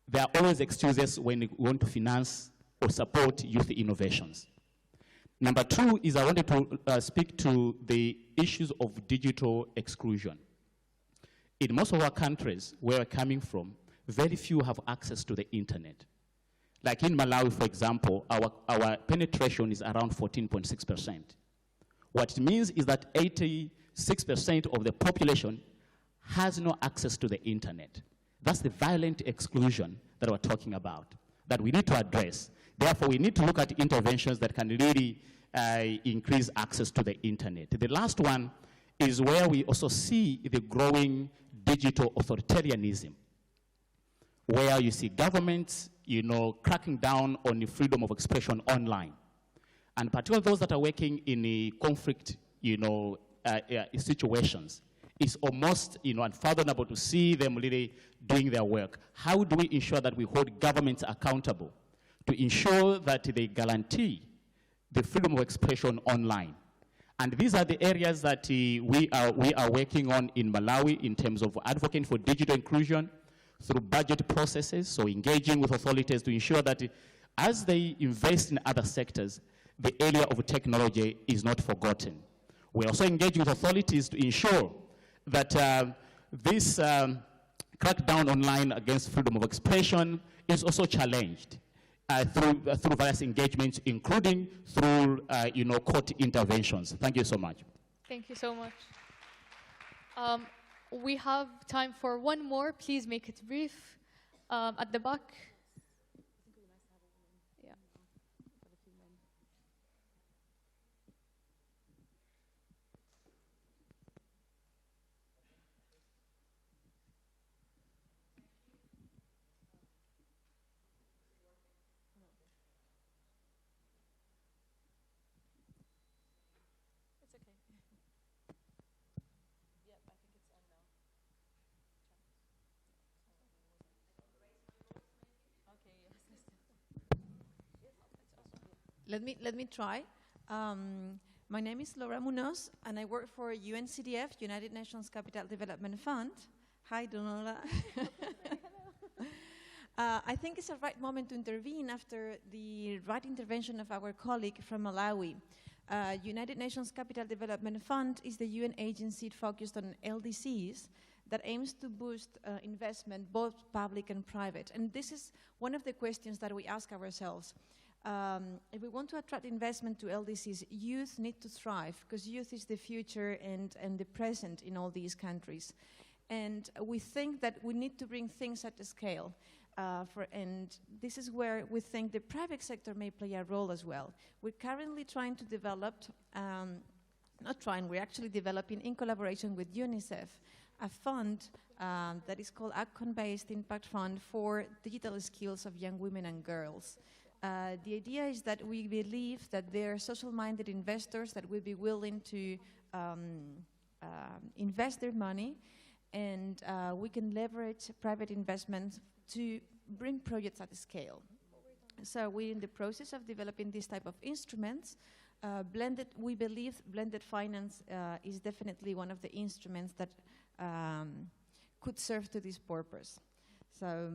There are always excuses when you want to finance or support youth innovations. Number two is I wanted to speak to the issues of digital exclusion. In most of our countries where we're coming from, very few have access to the internet. Like in Malawi, for example, our penetration is around 14.6%. What it means is that 86% of the population has no access to the internet. That's the violent exclusion that we're talking about, that we need to address. Therefore, we need to look at interventions that can really increase access to the internet. The last one is where we also see the growing digital authoritarianism, where you see governments cracking down on the freedom of expression online. And particularly those that are working in the conflict, situations. It's almost, unfathomable to see them really doing their work. How do we ensure that we hold governments accountable to ensure that they guarantee the freedom of expression online? And these are the areas that we are working on in Malawi in terms of advocating for digital inclusion, through budget processes, so engaging with authorities to ensure that as they invest in other sectors, the area of technology is not forgotten. We're also engaging with authorities to ensure that this crackdown online against freedom of expression is also challenged through various engagements, including through court interventions. Thank you so much. Thank you so much. We have time for one more. Please make it brief. At the back. Let me try. My name is Laura Munoz, and I work for UNCDF, United Nations Capital Development Fund. Hi, Donola. I think it's a right moment to intervene after the right intervention of our colleague from Malawi. United Nations Capital Development Fund is the UN agency focused on LDCs that aims to boost investment, both public and private. And this is one of the questions that we ask ourselves. If we want to attract investment to LDCs, youth need to thrive, because youth is the future and the present in all these countries. And we think that we need to bring things at the scale. And this is where we think the private sector may play a role as well. We're currently trying to develop, we're actually developing in collaboration with UNICEF, a fund that is called Outcome-Based Impact Fund for digital skills of young women and girls. The idea is that we believe that there are social-minded investors that will be willing to invest their money, and we can leverage private investments to bring projects at scale. So we're in the process of developing this type of instruments. We believe blended finance is definitely one of the instruments that could serve to this purpose. So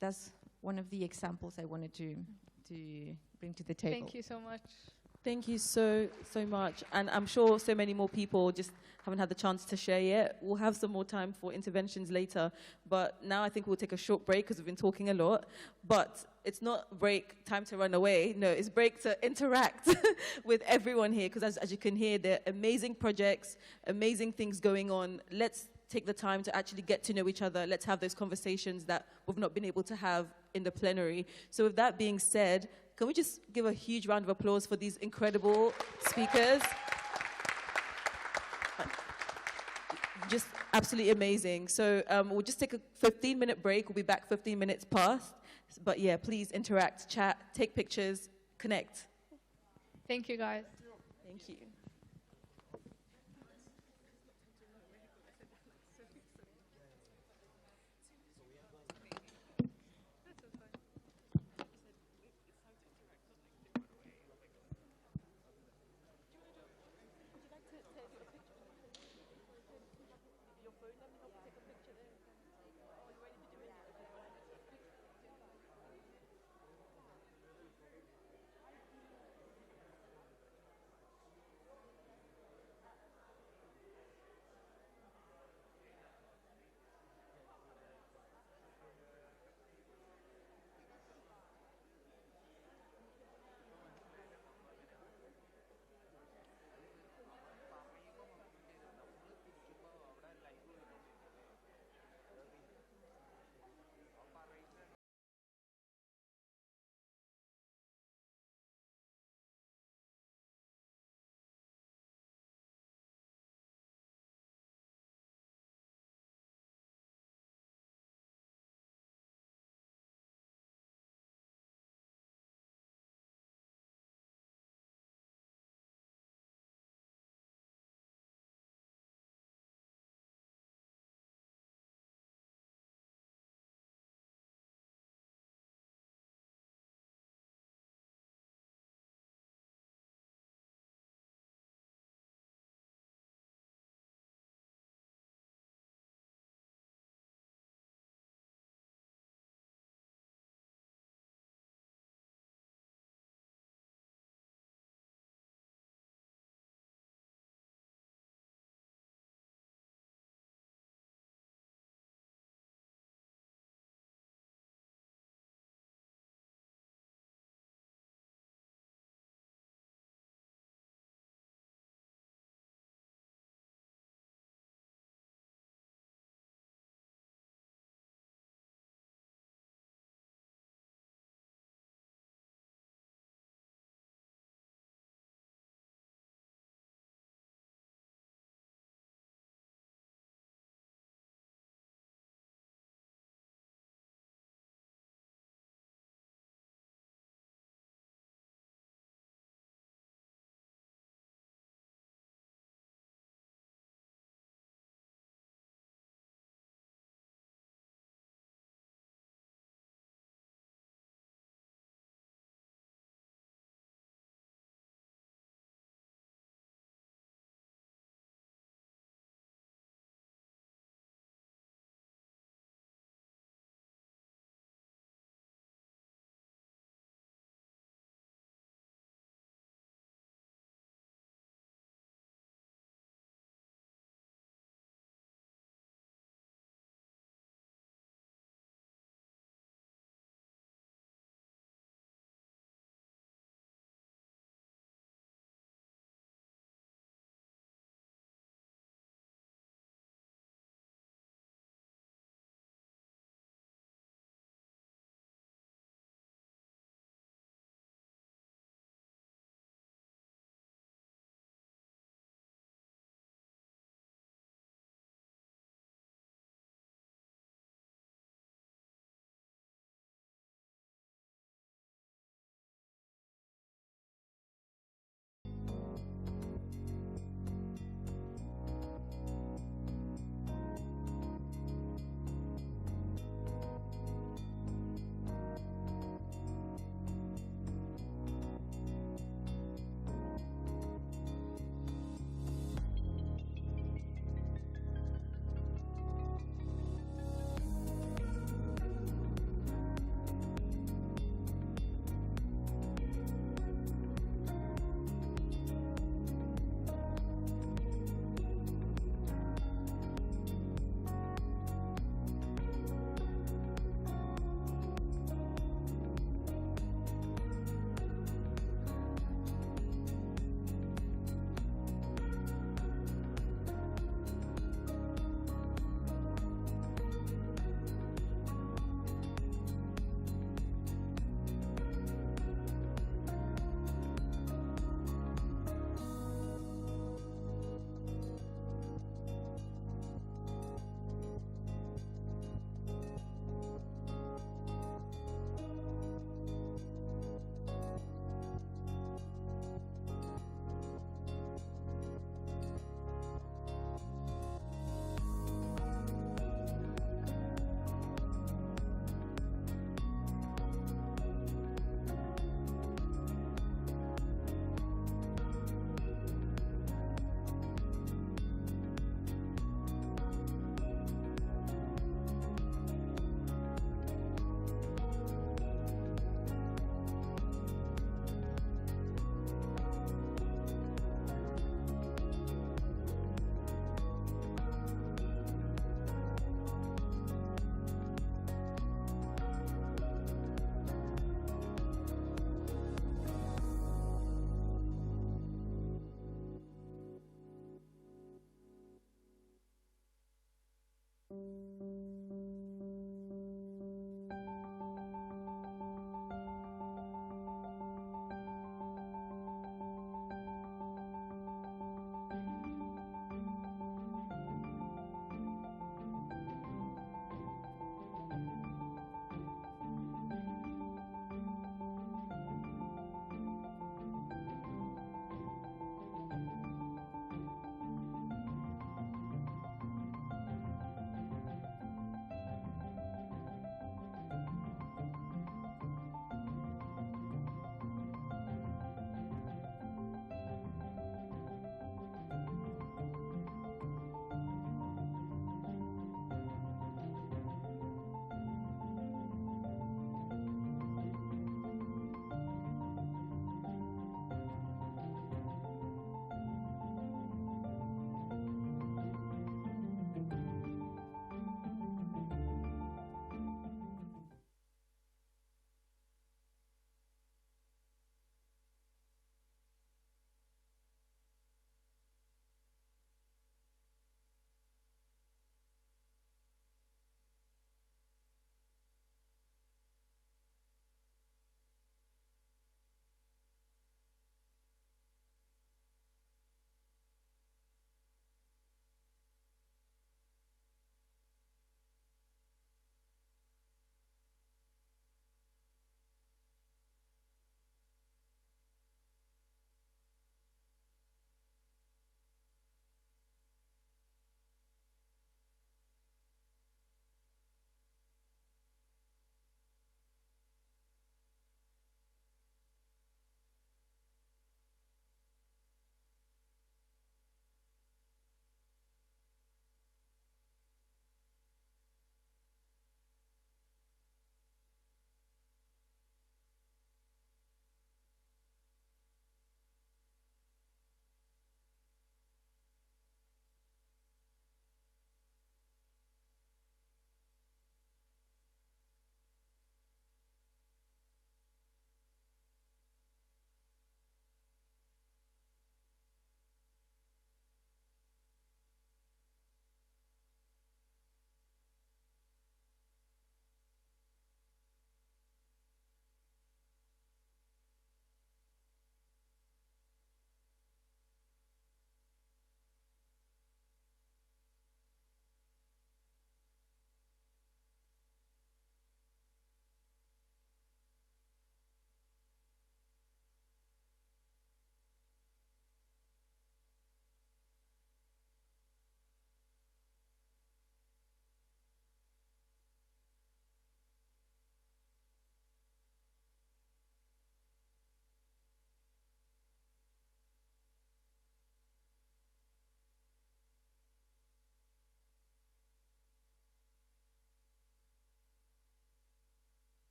that's one of the examples I wanted to bring to the table. Thank you so much. Thank you so much. And I'm sure so many more people just haven't had the chance to share yet. We'll have some more time for interventions later. But now I think we'll take a short break because we've been talking a lot. But it's not break, time to run away. No, it's break to interact with everyone here, because as you can hear, there are amazing projects, amazing things going on. Let's take the time to actually get to know each other. Let's have those conversations that we've not been able to have in the plenary. So with that being said, can we just give a huge round of applause for these incredible speakers? Just absolutely amazing. So we'll just take a 15-minute break. We'll be back 15 minutes past. But yeah, please interact, chat, take pictures, connect. Thank you, guys. Thank you.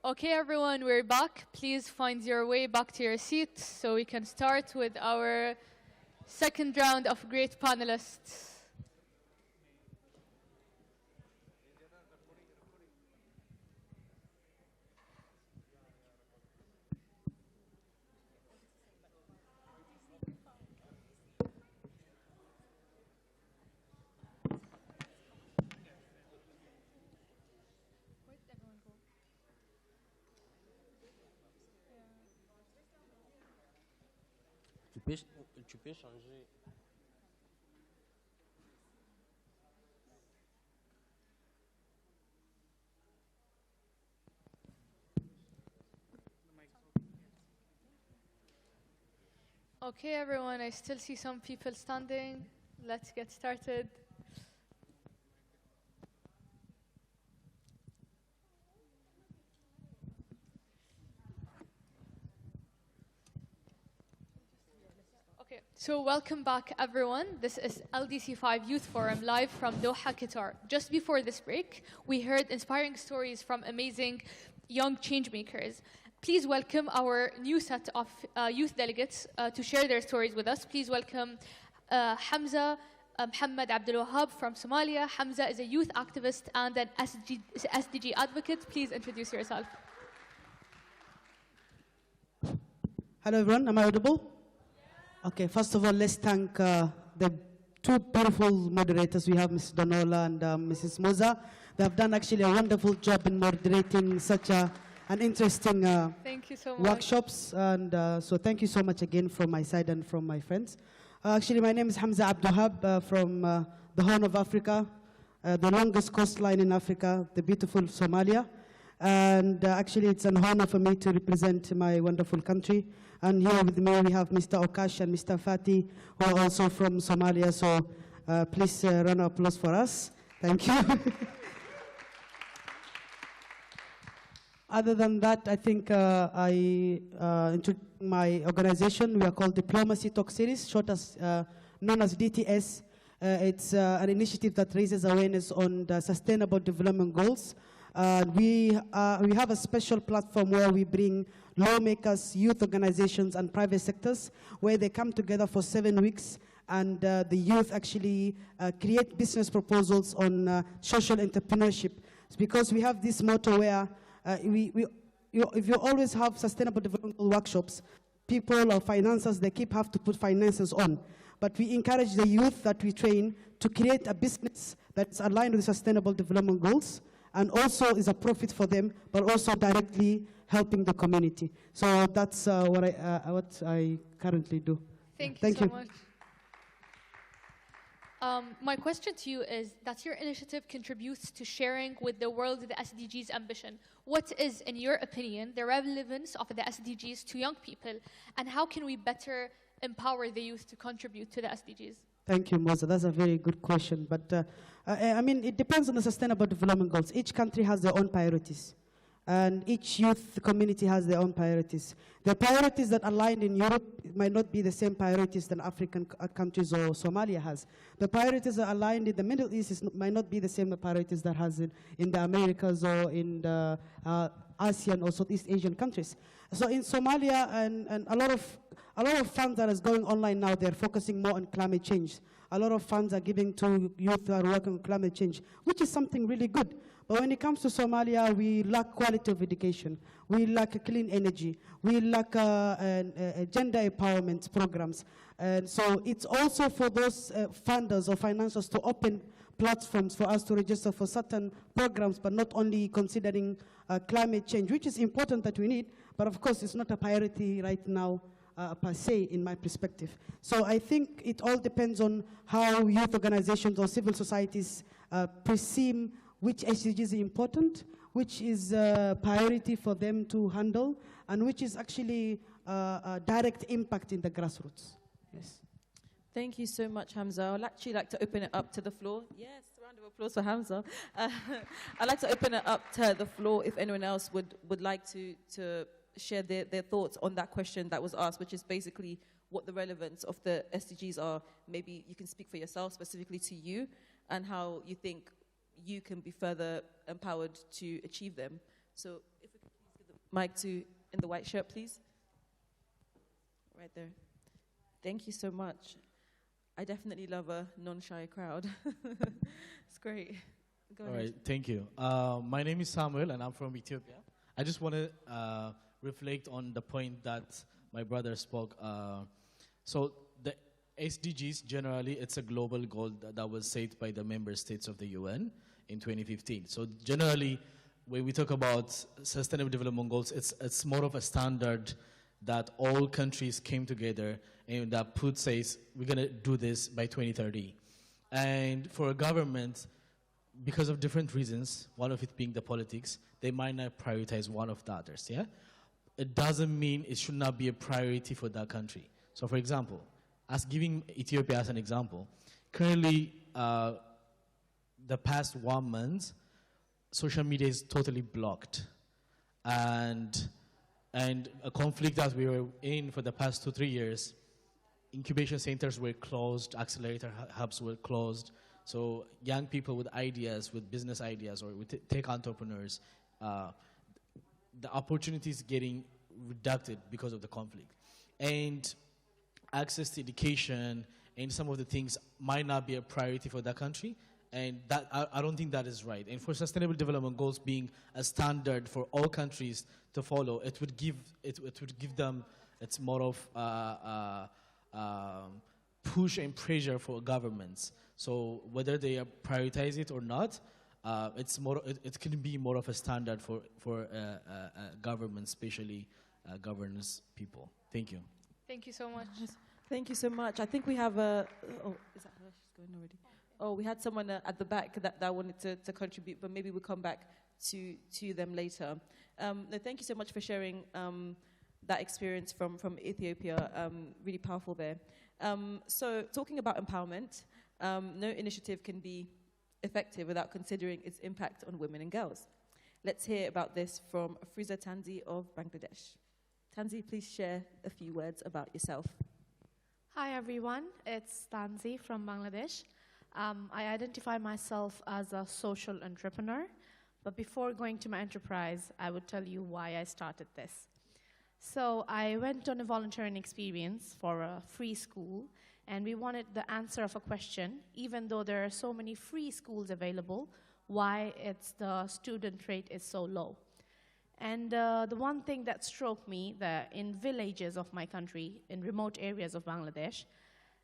Okay, everyone, we're back. Please find your way back to your seats so we can start with our second round of great panelists. Tu peux changer. Okay, everyone, I still see some people standing. Let's get started. Okay, so welcome back, everyone. This is LDC5 Youth Forum live from Doha, Qatar. Just before this break, we heard inspiring stories from amazing young changemakers. Please welcome our new set of youth delegates to share their stories with us. Please welcome Hamza Muhammad Abdul Wahab from Somalia. Hamza is a youth activist and an SDG advocate. Please introduce yourself. Hello, everyone. Am I audible? Okay, first of all, let's thank the two beautiful moderators. We have Ms. Donola and Mrs. Moza. They have done actually a wonderful job in moderating such an interesting thank you so much. workshops. And so thank you so much again from my side and from my friends. Actually, my name is Hamza Abduhab from the Horn of Africa, the longest coastline in Africa, the beautiful Somalia. And actually, it's an honor for me to represent my wonderful country. And here with me, we have Mr. Okash and Mr. Fati, who are also from Somalia. So please round of applause for us. Thank you. Other than that, I think my organization, we are called Diplomacy Talk Series, known as DTS. It's an initiative that raises awareness on the Sustainable Development Goals. We have a special platform where we bring lawmakers, youth organizations, and private sectors, where they come together for 7 weeks, and the youth actually create business proposals on social entrepreneurship. It's because we have this motto where if you always have sustainable development workshops, people or financiers, they have to put finances on. But we encourage the youth that we train to create a business that's aligned with sustainable development goals, and also is a profit for them, but also directly helping the community. So that's what I currently do. Thank you so much. My question to you is that your initiative contributes to sharing with the world the SDGs ambition. What is, in your opinion, the relevance of the SDGs to young people, and how can we better empower the youth to contribute to the SDGs? Thank you, Moza. That's a very good question. But I mean, it depends on the sustainable development goals. Each country has their own priorities, and each youth community has their own priorities. The priorities that aligned in Europe might not be the same priorities that African countries or Somalia has. The priorities that aligned in the Middle East might not be the same priorities that has in the Americas or in the ASEAN or Southeast Asian countries. So in Somalia, and a lot of funds that is going online now, they're focusing more on climate change. A lot of funds are giving to youth who are working on climate change, which is something really good. But when it comes to Somalia, we lack quality of education. We lack clean energy. We lack gender empowerment programs. And so it's also for those funders or financiers to open platforms for us to register for certain programs, but not only considering climate change, which is important that we need, but of course it's not a priority right now per se, in my perspective. So I think it all depends on how youth organizations or civil societies perceive which SDGs is important, which is a priority for them to handle, and which is actually a direct impact in the grassroots. Yes. Thank you so much, Hamza. I'd actually like to open it up to the floor. Yes, round of applause for Hamza. I'd like to open it up to the floor if anyone else would like to share their thoughts on that question that was asked, which is basically what the relevance of the SDGs are. Maybe you can speak for yourself, specifically to you, and how you think you can be further empowered to achieve them. So if we could please mic to in the white shirt, please. Right there. Thank you so much. I definitely love a non-shy crowd. It's great. Go All ahead. right, thank you. My name is Samuel, and I'm from Ethiopia. I just want to reflect on the point that my brother spoke. So the SDGs, generally, it's a global goal that was set by the member states of the UN in 2015. So generally, when we talk about sustainable development goals, it's more of a standard that all countries came together and that says we're going to do this by 2030. And for a government, because of different reasons, one of it being the politics, they might not prioritize one of the others, yeah? It doesn't mean it should not be a priority for that country. So for example, as giving Ethiopia as an example, currently the past 1 month, social media is totally blocked. And a conflict that we were in for the past 2-3 years, incubation centers were closed, accelerator hubs were closed. So young people with ideas, with business ideas, or with tech entrepreneurs, the opportunities getting reduced because of the conflict. And access to education and some of the things might not be a priority for that country. And that, I don't think that is right. And for sustainable development goals being a standard for all countries to follow, it would give them, it's more of push and pressure for governments. So whether they prioritize it or not, it can be more of a standard for governments, especially governance people. Thank you. Thank you so much. Thank you so much. I think we have a, is that her? She's going already. Oh, we had someone at the back that wanted to contribute, but maybe we'll come back to them later. No, thank you so much for sharing that experience from Ethiopia. Really powerful there. So talking about empowerment, no initiative can be effective without considering its impact on women and girls. Let's hear about this from Friza Tanzi of Bangladesh. Tanzi, please share a few words about yourself. Hi everyone, it's Tanzi from Bangladesh. I identify myself as a social entrepreneur, but before going to my enterprise, I would tell you why I started this. So I went on a volunteering experience for a free school, and we wanted the answer of a question, even though there are so many free schools available, why the student rate is so low. And the one thing that struck me, that in villages of my country, in remote areas of Bangladesh,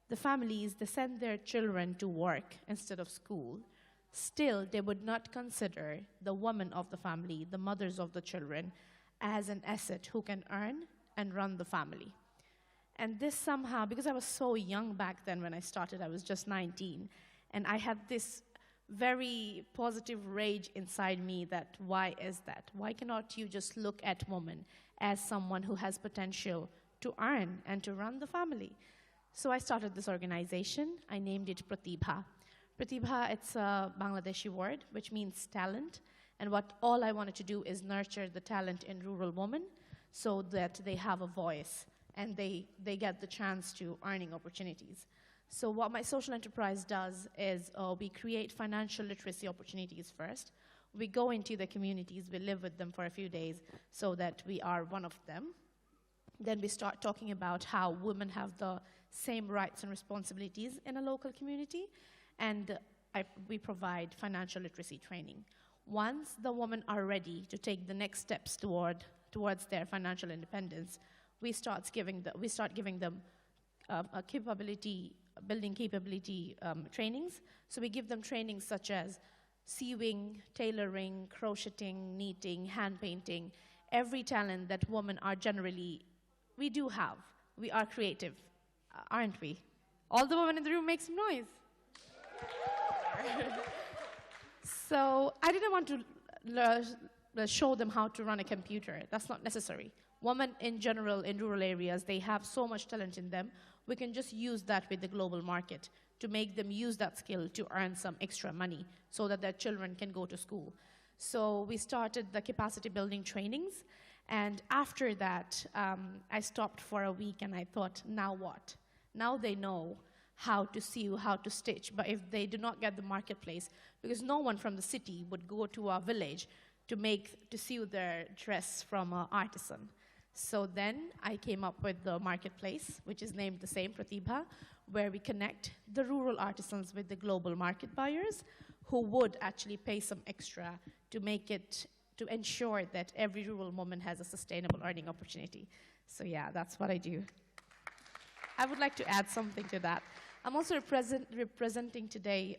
the families, they send their children to work instead of school. Still, they would not consider the woman of the family, the mothers of the children, as an asset who can earn and run the family. And this somehow, because I was so young back then when I started, I was just 19, and I had this very positive rage inside me that why is that? Why cannot you just look at women as someone who has potential to earn and to run the family? So I started this organization. I named it Pratibha. Pratibha, it's a Bangladeshi word, which means talent. And what all I wanted to do is nurture the talent in rural women so that they have a voice and they get the chance to earning opportunities. So what my social enterprise does is we create financial literacy opportunities first. We go into the communities, we live with them for a few days so that we are one of them. Then we start talking about how women have the same rights and responsibilities in a local community, and we provide financial literacy training. Once the women are ready to take the next steps towards their financial independence, we start giving them building capability trainings. So we give them trainings such as sewing, tailoring, crocheting, knitting, hand painting, every talent that women are generally, we do have. We are creative, aren't we? All the women in the room make some noise. So I didn't want to show them how to run a computer. That's not necessary. Women in general in rural areas, they have so much talent in them. We can just use that with the global market to make them use that skill to earn some extra money so that their children can go to school. So we started the capacity building trainings. And after that, I stopped for a week and I thought, now what? Now they know how to sew, how to stitch, but if they do not get the marketplace, because no one from the city would go to a village to sew their dress from an artisan. So then I came up with the marketplace, which is named the same, Pratibha, where we connect the rural artisans with the global market buyers who would actually pay some extra to make it, to ensure that every rural woman has a sustainable earning opportunity. So yeah, that's what I do. I would like to add something to that. I'm also representing today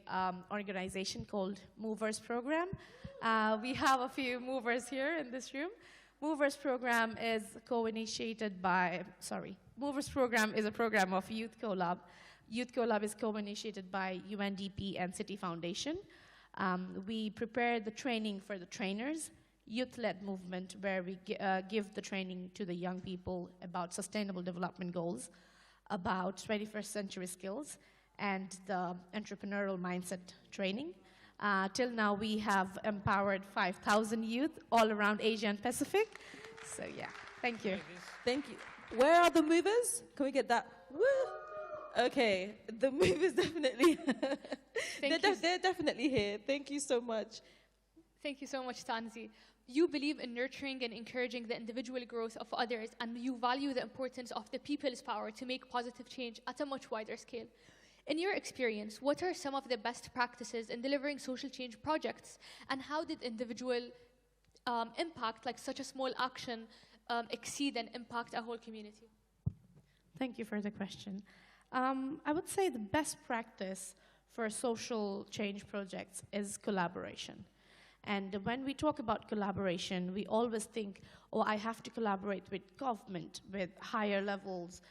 organization called Movers Program. We have a few movers here in this room. Movers Program is co-initiated by, Movers Program is a program of Youth Collab. Youth Collab is co-initiated by UNDP and City Foundation. We prepare the training for the trainers, youth-led movement, where we give the training to the young people about sustainable development goals, about 21st century skills, and the entrepreneurial mindset training. Till now, we have empowered 5,000 youth all around Asia and Pacific. So yeah, thank you. Thank you. Where are the movers? Can we get that? Woo! Okay, the movers definitely, they're definitely here. Thank you so much. Thank you so much, Tanzi. You believe in nurturing and encouraging the individual growth of others, and you value the importance of the people's power to make positive change at a much wider scale. In your experience, what are some of the best practices in delivering social change projects, and how did individual impact, like such a small action, exceed and impact a whole community? Thank you for the question. I would say the best practice for social change projects is collaboration. And when we talk about collaboration, we always think, oh, I have to collaborate with government, with higher levels,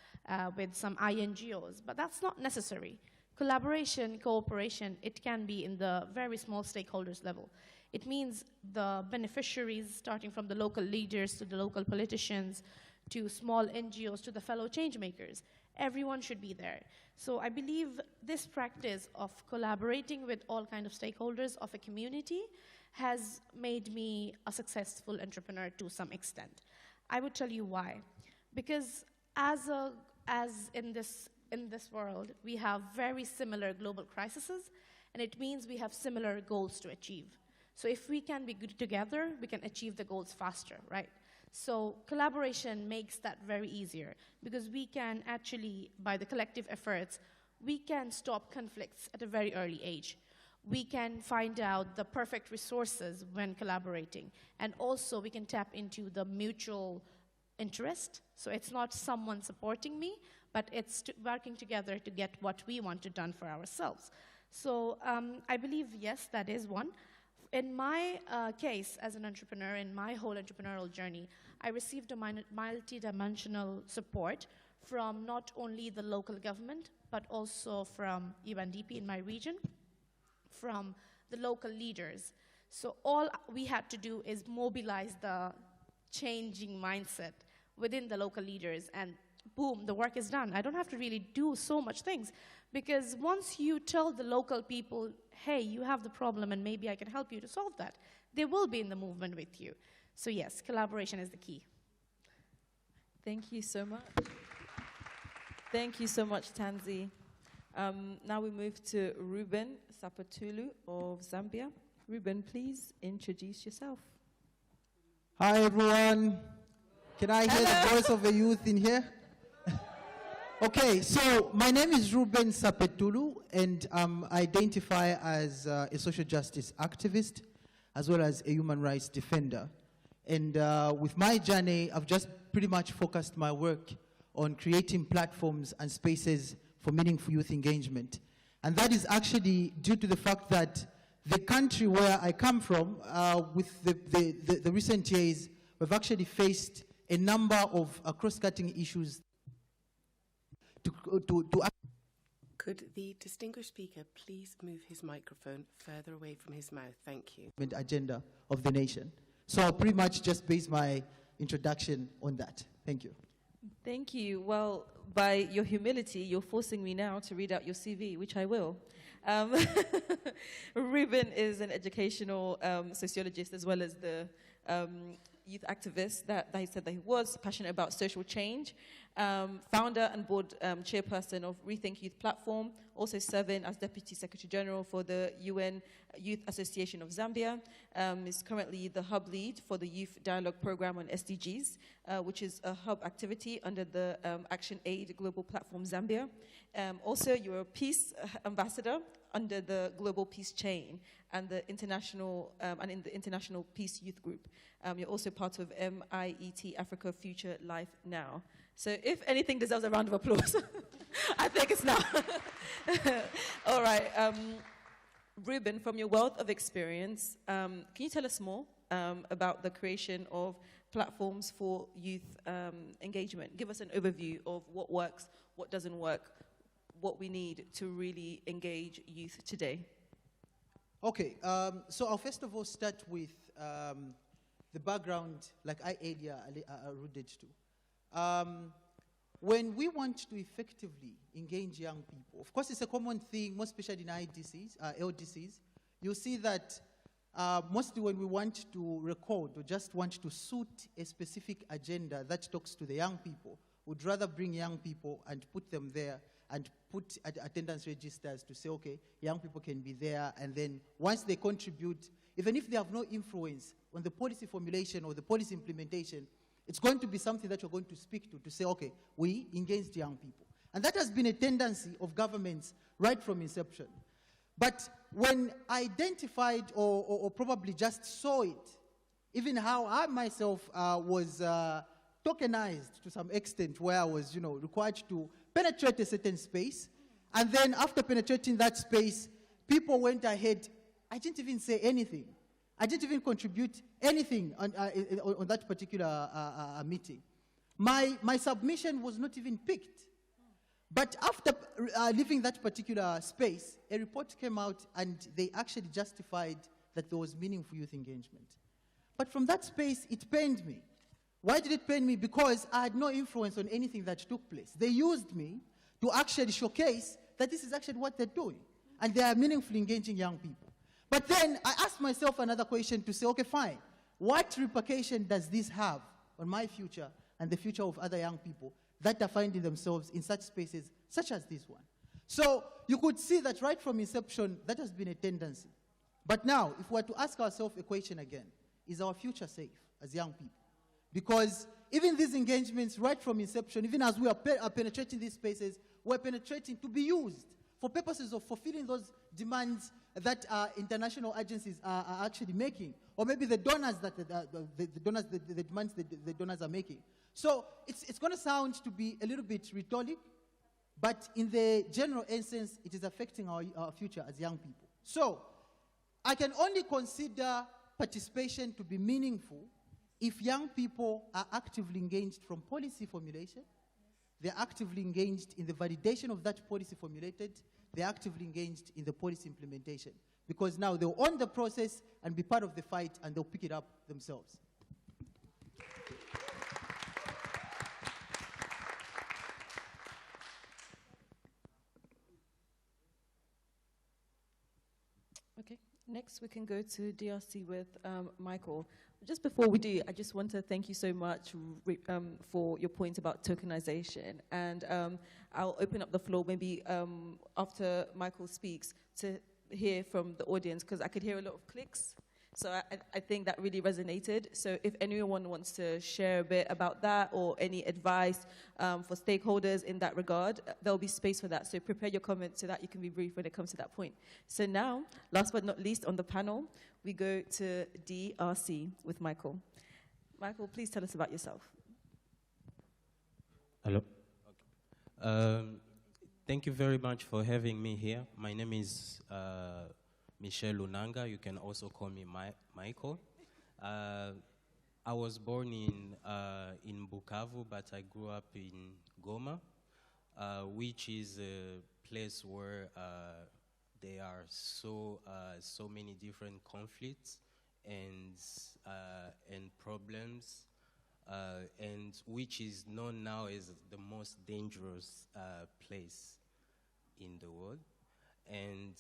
with some INGOs, but that's not necessary. Collaboration, cooperation, it can be in the very small stakeholders level. It means the beneficiaries, starting from the local leaders to the local politicians, to small NGOs, to the fellow change makers. Everyone should be there. So I believe this practice of collaborating with all kinds of stakeholders of a community has made me a successful entrepreneur to some extent. I would tell you why. Because as in this world, we have very similar global crises, and it means we have similar goals to achieve. So if we can be good together, we can achieve the goals faster, right? So collaboration makes that very easier, because we can actually, by the collective efforts, we can stop conflicts at a very early age. We can find out the perfect resources when collaborating. And also we can tap into the mutual interest. So it's not someone supporting me, but it's working together to get what we want to done for ourselves. So I believe, yes, that is one. In my case as an entrepreneur, in my whole entrepreneurial journey, I received a multi-dimensional support from not only the local government, but also from UNDP in my region, from the local leaders. So all we had to do is mobilize the changing mindset within the local leaders, and boom, the work is done. I don't have to really do so much things, because once you tell the local people, hey, you have the problem and maybe I can help you to solve that, they will be in the movement with you. So yes, collaboration is the key. Thank you so much. Thank you so much, Tanzi. Now we move to Ruben Sapatulu of Zambia. Ruben, please introduce yourself. Hi, everyone. Can I hear the voice of the youth in here? Okay, so my name is Ruben Sapatulu, and I identify as a social justice activist, as well as a human rights defender. And with my journey, I've just pretty much focused my work on creating platforms and spaces for meaningful youth engagement. And that is actually due to the fact that the country where I come from, with the recent years, we've actually faced a number of cross-cutting issues. Could the distinguished speaker please move his microphone further away from his mouth? Thank you. Agenda of the nation. So I'll pretty much just base my introduction on that. Thank you. Thank you. Well, by your humility, you're forcing me now to read out your CV, which I will. Ruben is an educational sociologist, as well as the youth activist that he said that he was, passionate about social change, founder and board chairperson of Rethink Youth Platform, also serving as Deputy Secretary General for the UN Youth Association of Zambia. Is currently the hub lead for the Youth Dialogue Programme on SDGs, which is a hub activity under the Action Aid Global Platform Zambia. Also, you're a peace ambassador under the Global Peace Chain and the international in the International Peace Youth Group. You're also part of MIET Africa Future Life Now. So if anything deserves a round of applause, I think it's now. All right. Ruben, from your wealth of experience, can you tell us more about the creation of platforms for youth engagement? Give us an overview of what works, what doesn't work, what we need to really engage youth today. Okay, so I'll first of all start with the background, like I earlier alluded to. When we want to effectively engage young people, of course it's a common thing, most especially in IDCs, LDCs, you'll see that mostly when we want to record or just want to suit a specific agenda that talks to the young people, we'd rather bring young people and put them there and put attendance registers to say, okay, young people can be there, and then once they contribute, even if they have no influence on the policy formulation or the policy implementation, it's going to be something that you're going to speak to say, okay, we engaged young people. And that has been a tendency of governments right from inception. But when I identified or probably just saw it, even how I myself was tokenized to some extent, where I was, required to penetrate a certain space, and then after penetrating that space, people went ahead. I didn't even say anything. I didn't even contribute anything on that particular meeting. My submission was not even picked. But after leaving that particular space, a report came out and they actually justified that there was meaningful youth engagement. But from that space, it pained me. Why did it pain me? Because I had no influence on anything that took place. They used me to actually showcase that this is actually what they're doing. And they are meaningfully engaging young people. But then I asked myself another question to say, okay, fine. What repercussion does this have on my future and the future of other young people that are finding themselves in such spaces such as this one? So you could see that right from inception, that has been a tendency. But now, if we were to ask ourselves a question again, is our future safe as young people? Because even these engagements right from inception, even as we are penetrating these spaces, we're penetrating to be used for purposes of fulfilling those demands that international agencies are actually making, or maybe the donors the demands the donors are making. So it's going to sound to be a little bit rhetoric, but in the general essence, it is affecting our future as young people. So I can only consider participation to be meaningful if young people are actively engaged from policy formulation, they're actively engaged in the validation of that policy formulated, they're actively engaged in the policy implementation. Because now they'll own the process and be part of the fight, and they'll pick it up themselves. Okay, next we can go to DRC with Michael. Just before we do, I just want to thank you so much for your point about tokenization. And I'll open up the floor maybe after Michael speaks to hear from the audience, because I could hear a lot of clicks. So I think that really resonated. So if anyone wants to share a bit about that or any advice for stakeholders in that regard, there'll be space for that. So prepare your comments so that you can be brief when it comes to that point. So now, last but not least on the panel, we go to DRC with Michael. Michael, please tell us about yourself. Hello. Okay. Thank you very much for having me here. My name is Michel Lunanga. You can also call me Michael. I was born in Bukavu, but I grew up in Goma, which is a place where there are so many different conflicts and problems, and which is known now as the most dangerous place in the world, and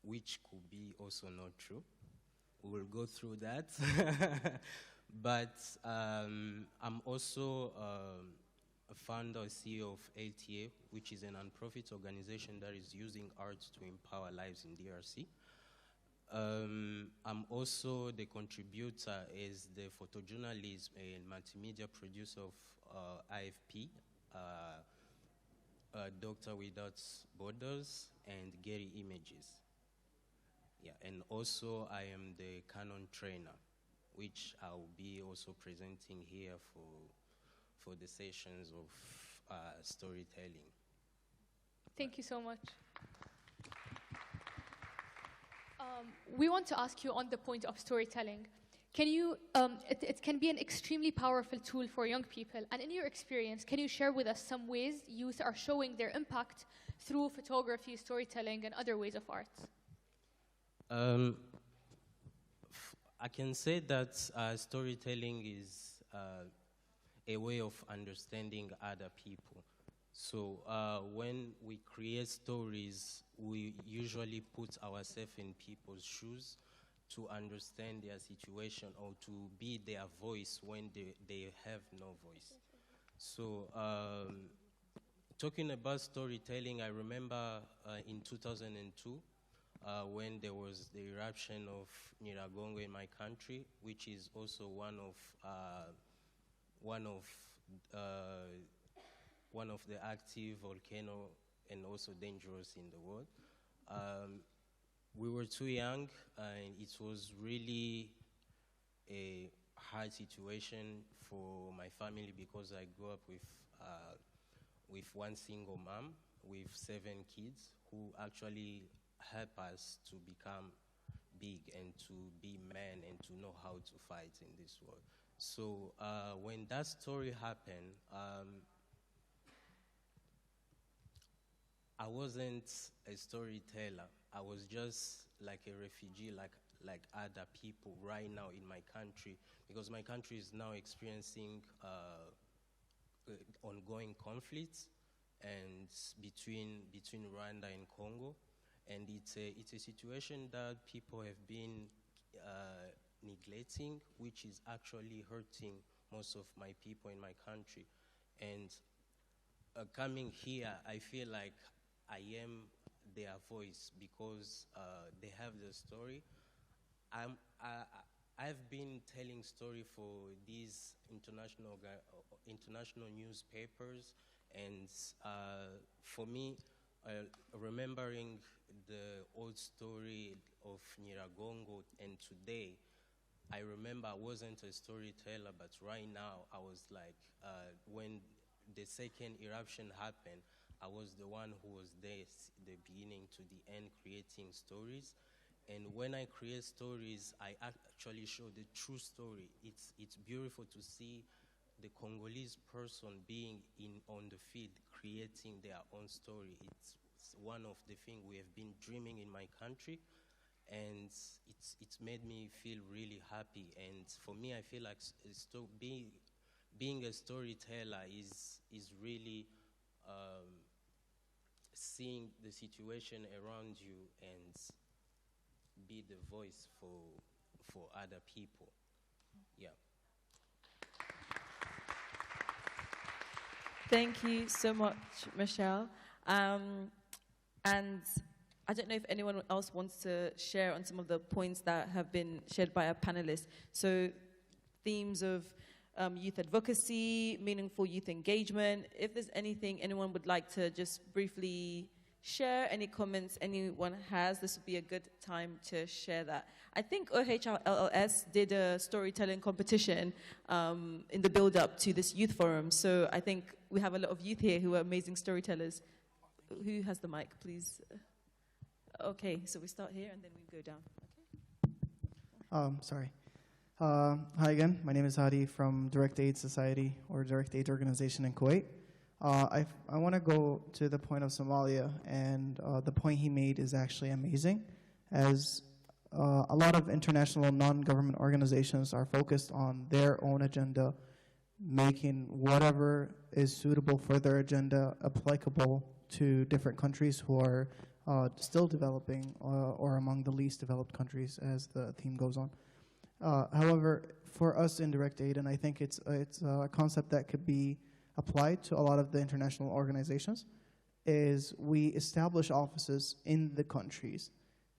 which could be also not true. We will go through that. But I'm also a founder, CEO of LTA, which is a non-profit organization that is using art to empower lives in DRC. I'm also the contributor as the photojournalist and multimedia producer of IFP, Doctor Without Borders, and Getty Images. Yeah, and also I am the Canon trainer, which I'll be also presenting here for the sessions of storytelling. Thank you so much. We want to ask you on the point of storytelling. Can you, it can be an extremely powerful tool for young people, and in your experience, can you share with us some ways youth are showing their impact through photography, storytelling, and other ways of art? I can say that storytelling is a way of understanding other people. So when we create stories, we usually put ourselves in people's shoes to understand their situation or to be their voice when they have no voice. So talking about storytelling, I remember in 2002 when there was the eruption of Nyiragongo in my country, which is also one of the active volcano and also dangerous in the world. We were too young, and it was really a hard situation for my family because I grew up with one single mom with 7 kids who actually helped us to become big and to be men and to know how to fight in this world. So when that story happened, I wasn't a storyteller. I was just like a refugee, like other people right now in my country, because my country is now experiencing ongoing conflicts and between Rwanda and Congo, and it's a situation that people have been neglecting, which is actually hurting most of my people in my country. And coming here, I feel like I am their voice because they have the story. I've been telling story for these international newspapers, and for me, remembering the old story of Nyiragongo and today, I remember I wasn't a storyteller, but right now I was like, when the second eruption happened, I was the one who was there, the beginning to the end, creating stories. And when I create stories, I actually show the true story. It's beautiful to see the Congolese person being on the field, creating their own story. It's one of the things we have been dreaming in my country, and it's made me feel really happy. And for me, I feel like being a storyteller is really seeing the situation around you and be the voice for other people. Yeah. Thank you so much, Michelle. And I don't know if anyone else wants to share on some of the points that have been shared by our panelists. So themes of youth advocacy, meaningful youth engagement. If there's anything anyone would like to just briefly share, any comments anyone has, this would be a good time to share that. I think OHLLS did a storytelling competition in the build-up to this youth forum. So I think we have a lot of youth here who are amazing storytellers. Who has the mic, please? Okay, so we start here and then we go down. Okay. Sorry. Hi again, my name is Hadi from Direct Aid Society, or Direct Aid Organization in Kuwait. I want to go to the point of Somalia, and the point he made is actually amazing, as a lot of international non-government organizations are focused on their own agenda, making whatever is suitable for their agenda applicable to different countries who are still developing or among the least developed countries, as the theme goes on. However, for us in direct aid, and I think it's a concept that could be applied to a lot of the international organizations is we establish offices in the countries,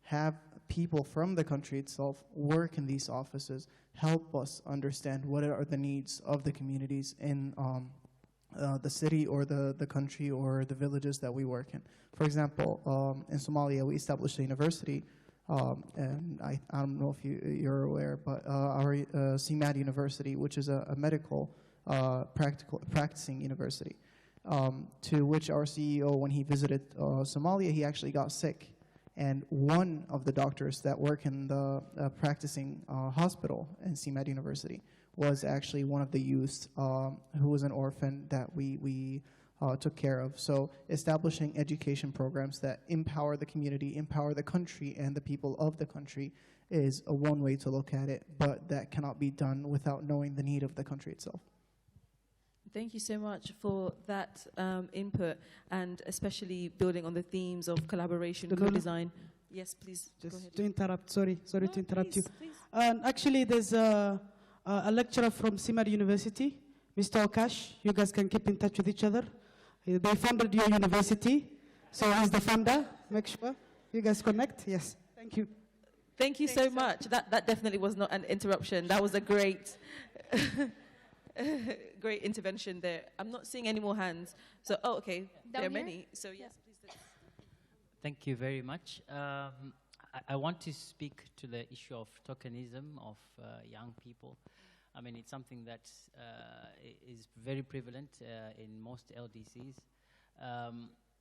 have people from the country itself work in these offices, help us understand what are the needs of the communities in the city or the country or the villages that we work in. For example, in Somalia, we established a university, and I don't know if you're aware, but our CMAD University, which is a medical practicing university, to which our CEO, when he visited Somalia, he actually got sick. And one of the doctors that work in the practicing hospital in CMAD University was actually one of the youths who was an orphan that we took care of. So establishing education programs that empower the community, empower the country and the people of the country is one way to look at it, but that cannot be done without knowing the need of the country itself. Thank you so much for that input, and especially building on the themes of collaboration, co-design. Yes, please. Just go ahead. to interrupt, sorry to interrupt you. Please. Actually, there's a lecturer from CMAD University, Mr. Okash. You guys can keep in touch with each other. They funded your university, so he's the founder. Make sure you guys connect. Yes, thank you. Thank you so much. That definitely was not an interruption. That was a great, great intervention there. I'm not seeing any more hands. So, oh, okay, there are many. So, yes, please. Thank you very much. I want to speak to the issue of tokenism of young people. I mean, it's something that is very prevalent in most LDCs.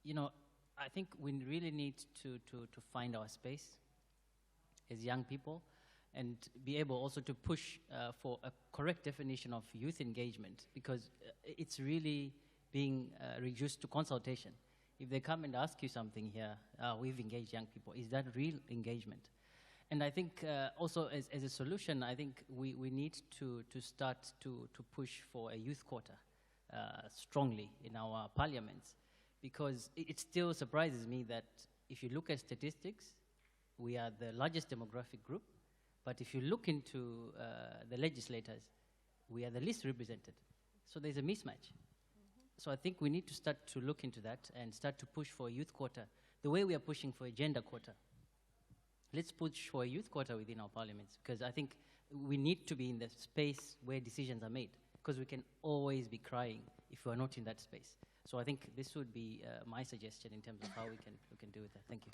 You know, I think we really need to find our space as young people and be able also to push for a correct definition of youth engagement, because it's really being reduced to consultation. If they come and ask you something here, we've engaged young people, is that real engagement? And I think also as a solution, I think we need to start to push for a youth quota strongly in our parliaments, because it still surprises me that if you look at statistics, we are the largest demographic group, but if you look into the legislators, we are the least represented. So there's a mismatch. So I think we need to start to look into that and start to push for a youth quota, the way we are pushing for a gender quota. Let's push for a youth quota within our parliaments, because I think we need to be in the space where decisions are made, because we can always be crying if we are not in that space. So I think this would be my suggestion in terms of how we can do with that. Thank you.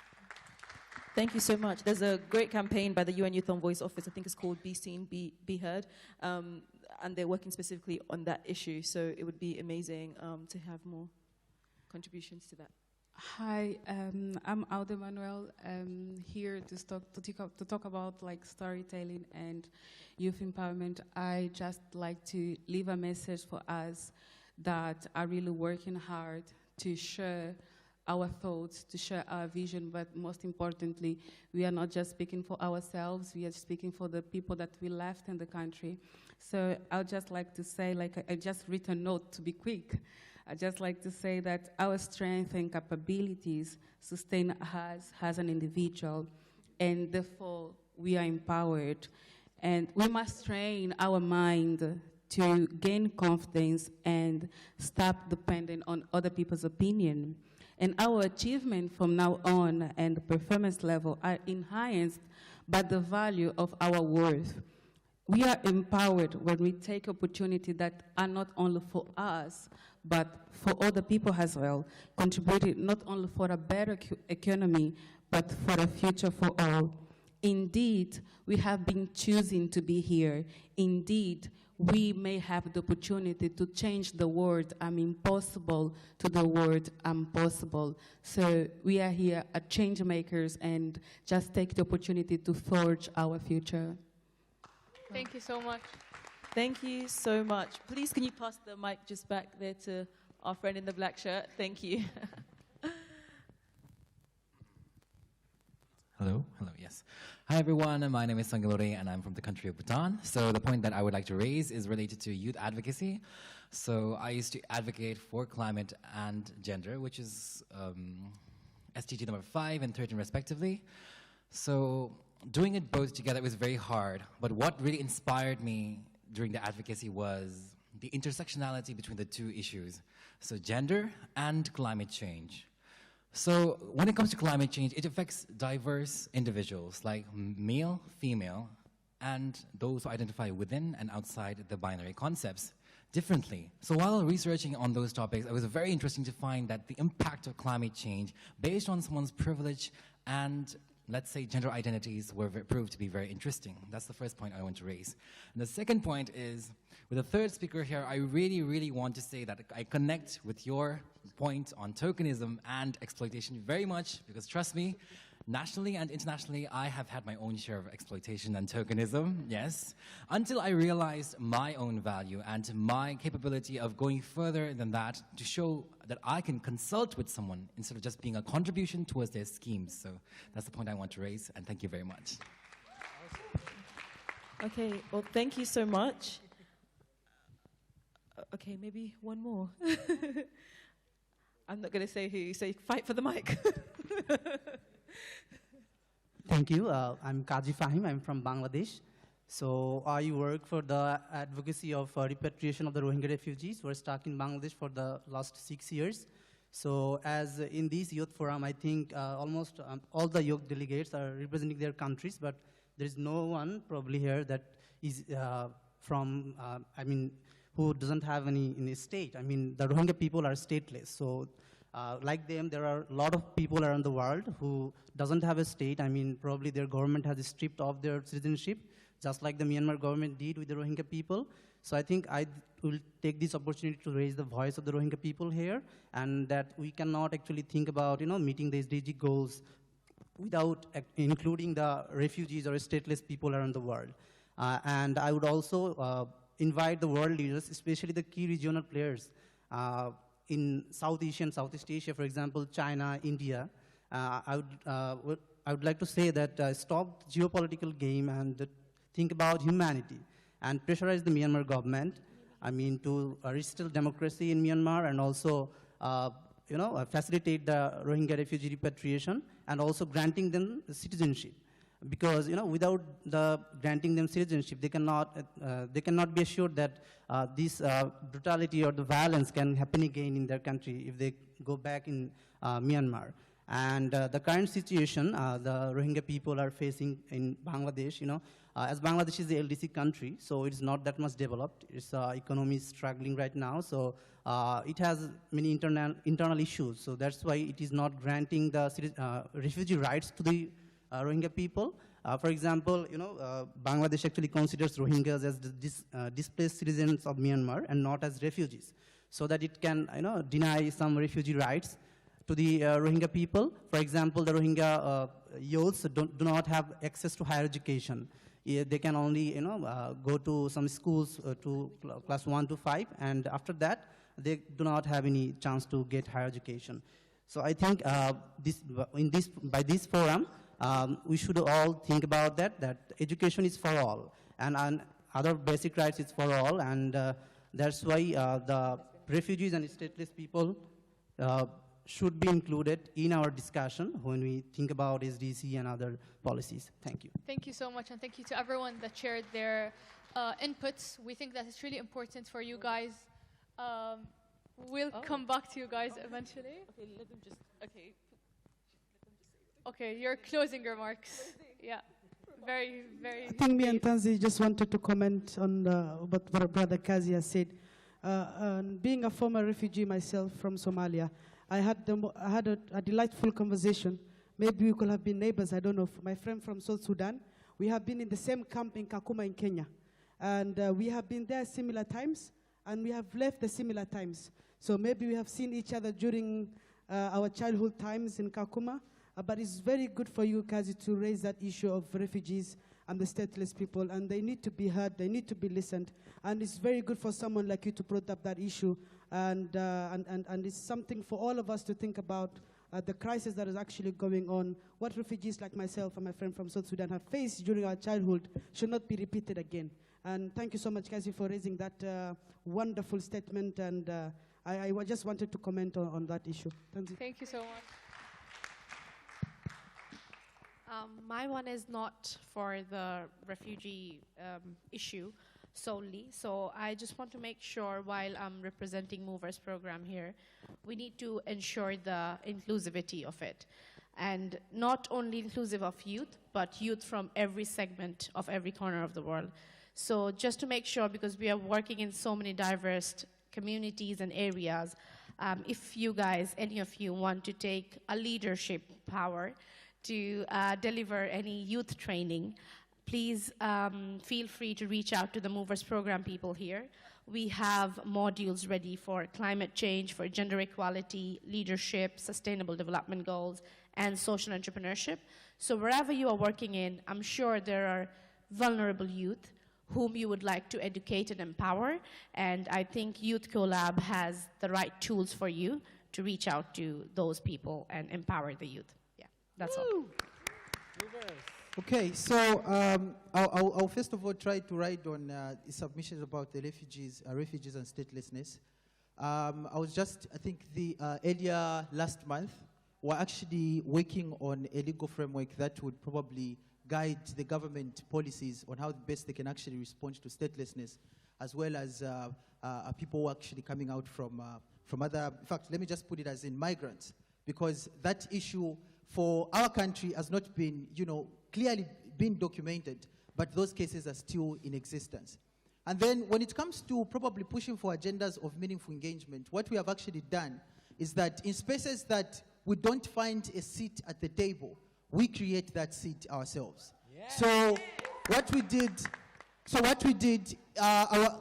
Thank you so much. There's a great campaign by the UN Youth Envoy's office. I think it's called Be Seen, Be Heard. And they're working specifically on that issue. So it would be amazing to have more contributions to that. Hi, I'm Aude Manuel, here to talk about like storytelling and youth empowerment. I just like to leave a message for us that are really working hard to share our thoughts, to share our vision, but most importantly, we are not just speaking for ourselves, we are speaking for the people that we left in the country. So I'd just like to say, like I just wrote a note to be quick. I'd just like to say that our strength and capabilities sustain us as an individual, and therefore we are empowered. And we must train our mind to gain confidence and stop depending on other people's opinion. And our achievement from now on and the performance level are enhanced by the value of our worth. We are empowered when we take opportunities that are not only for us, but for other people as well, contributing not only for a better economy, but for a future for all. Indeed, we have been choosing to be here. Indeed, we may have the opportunity to change the word "I'm impossible" to the word "I'm possible." So we are here as change makers and just take the opportunity to forge our future. Thank you so much. Thank you so much. Please, can you pass the mic just back there to our friend in the black shirt? Thank you. Hello, yes. Hi everyone, my name is Sangalore and I'm from the country of Bhutan. So the point that I would like to raise is related to youth advocacy. So I used to advocate for climate and gender, which is SDG number 5 and 13 respectively. So doing it both together was very hard, but what really inspired me during the advocacy was the intersectionality between the two issues, so gender and climate change. So when it comes to climate change, it affects diverse individuals like male, female, and those who identify within and outside the binary concepts differently. So while researching on those topics, it was very interesting to find that the impact of climate change based on someone's privilege and, let's say, gender identities were proved to be very interesting. That's the first point I want to raise. And the second point is, with the third speaker here, I really, really want to say that I connect with your point on tokenism and exploitation very much, because trust me, nationally and internationally, I have had my own share of exploitation and tokenism, yes, until I realized my own value and my capability of going further than that to show that I can consult with someone instead of just being a contribution towards their schemes. So that's the point I want to raise, and thank you very much. Okay, well, thank you so much. Okay, maybe one more. I'm not going to say who, so fight for the mic. Thank you. I'm Kaji Fahim. I'm from Bangladesh. So I work for the advocacy of repatriation of the Rohingya refugees who are stuck in Bangladesh for the last 6 years. So as in this youth forum, I think almost all the youth delegates are representing their countries, but there is no one probably here that is from, who doesn't have any state. I mean, the Rohingya people are stateless. So like them, there are a lot of people around the world who doesn't have a state. I mean, probably their government has stripped off their citizenship, just like the Myanmar government did with the Rohingya people. So I think I will take this opportunity to raise the voice of the Rohingya people here, and that we cannot actually think about, meeting the SDG goals without including the refugees or stateless people around the world. And I would also invite the world leaders, especially the key regional players, in South Asia and Southeast Asia, for example, China, India. I would like to say that stop the geopolitical game and think about humanity and pressurize the Myanmar government, to restore democracy in Myanmar, and also facilitate the Rohingya refugee repatriation and also granting them citizenship. Because without granting them citizenship, they cannot be assured that this brutality or the violence can happen again in their country if they go back in Myanmar. And the current situation the Rohingya people are facing in Bangladesh, as Bangladesh is the LDC country, so it's not that much developed. Its economy is struggling right now, so it has many internal issues. So that's why it is not granting the refugee rights to the Rohingya people. For example, Bangladesh actually considers Rohingyas as the displaced citizens of Myanmar and not as refugees, so that it can deny some refugee rights to the Rohingya people. For example, the Rohingya youths do not have access to higher education. They can only go to some schools to class 1 to 5, and after that, they do not have any chance to get higher education. So I think by this forum, we should all think about that education is for all, and other basic rights is for all, and that's why the refugees and stateless people should be included in our discussion when we think about SDC and other policies. Thank you. Thank you so much, and thank you to everyone that shared their inputs. We think that it's really important for you guys. We'll come back to you guys eventually. Okay, let them just, okay. Okay, your closing remarks. Yeah, very, very. I think me and Tanzi just wanted to comment on what Brother Kazi has said. Being a former refugee myself from Somalia, I had a delightful conversation. Maybe we could have been neighbors, I don't know. My friend from South Sudan, we have been in the same camp in Kakuma in Kenya. And we have been there similar times, and we have left the similar times. So maybe we have seen each other during our childhood times in Kakuma. But it's very good for you, Kazi, to raise that issue of refugees and the stateless people, and they need to be heard, they need to be listened. And it's very good for someone like you to bring up that issue, and it's something for all of us to think about, the crisis that is actually going on. What refugees like myself and my friend from South Sudan have faced during our childhood should not be repeated again. And thank you so much, Kazi, for raising that wonderful statement, and I just wanted to comment on that issue. Thank you so much. My one is not for the refugee issue, solely. So I just want to make sure, while I'm representing Movers program here, we need to ensure the inclusivity of it. And not only inclusive of youth, but youth from every segment of every corner of the world. So just to make sure, because we are working in so many diverse communities and areas, if you guys, any of you, want to take a leadership power to deliver any youth training, please feel free to reach out to the Movers program people here. We have modules ready for climate change, for gender equality, leadership, sustainable development goals, and social entrepreneurship. So wherever you are working in, I'm sure there are vulnerable youth whom you would like to educate and empower. And I think Youth Collab has the right tools for you to reach out to those people and empower the youth. Yeah, that's all. Okay, so I'll first of all try to write on submissions about the refugees and statelessness. I think earlier last month, we're actually working on a legal framework that would probably guide the government policies on how best they can actually respond to statelessness, as well as people who are actually coming out from other, in fact, let me just put it as in migrants, because that issue for our country has not been, clearly been documented, but those cases are still in existence. And then when it comes to probably pushing for agendas of meaningful engagement, what we have actually done is that in spaces that we don't find a seat at the table, we create that seat ourselves. Yeah. So what we did,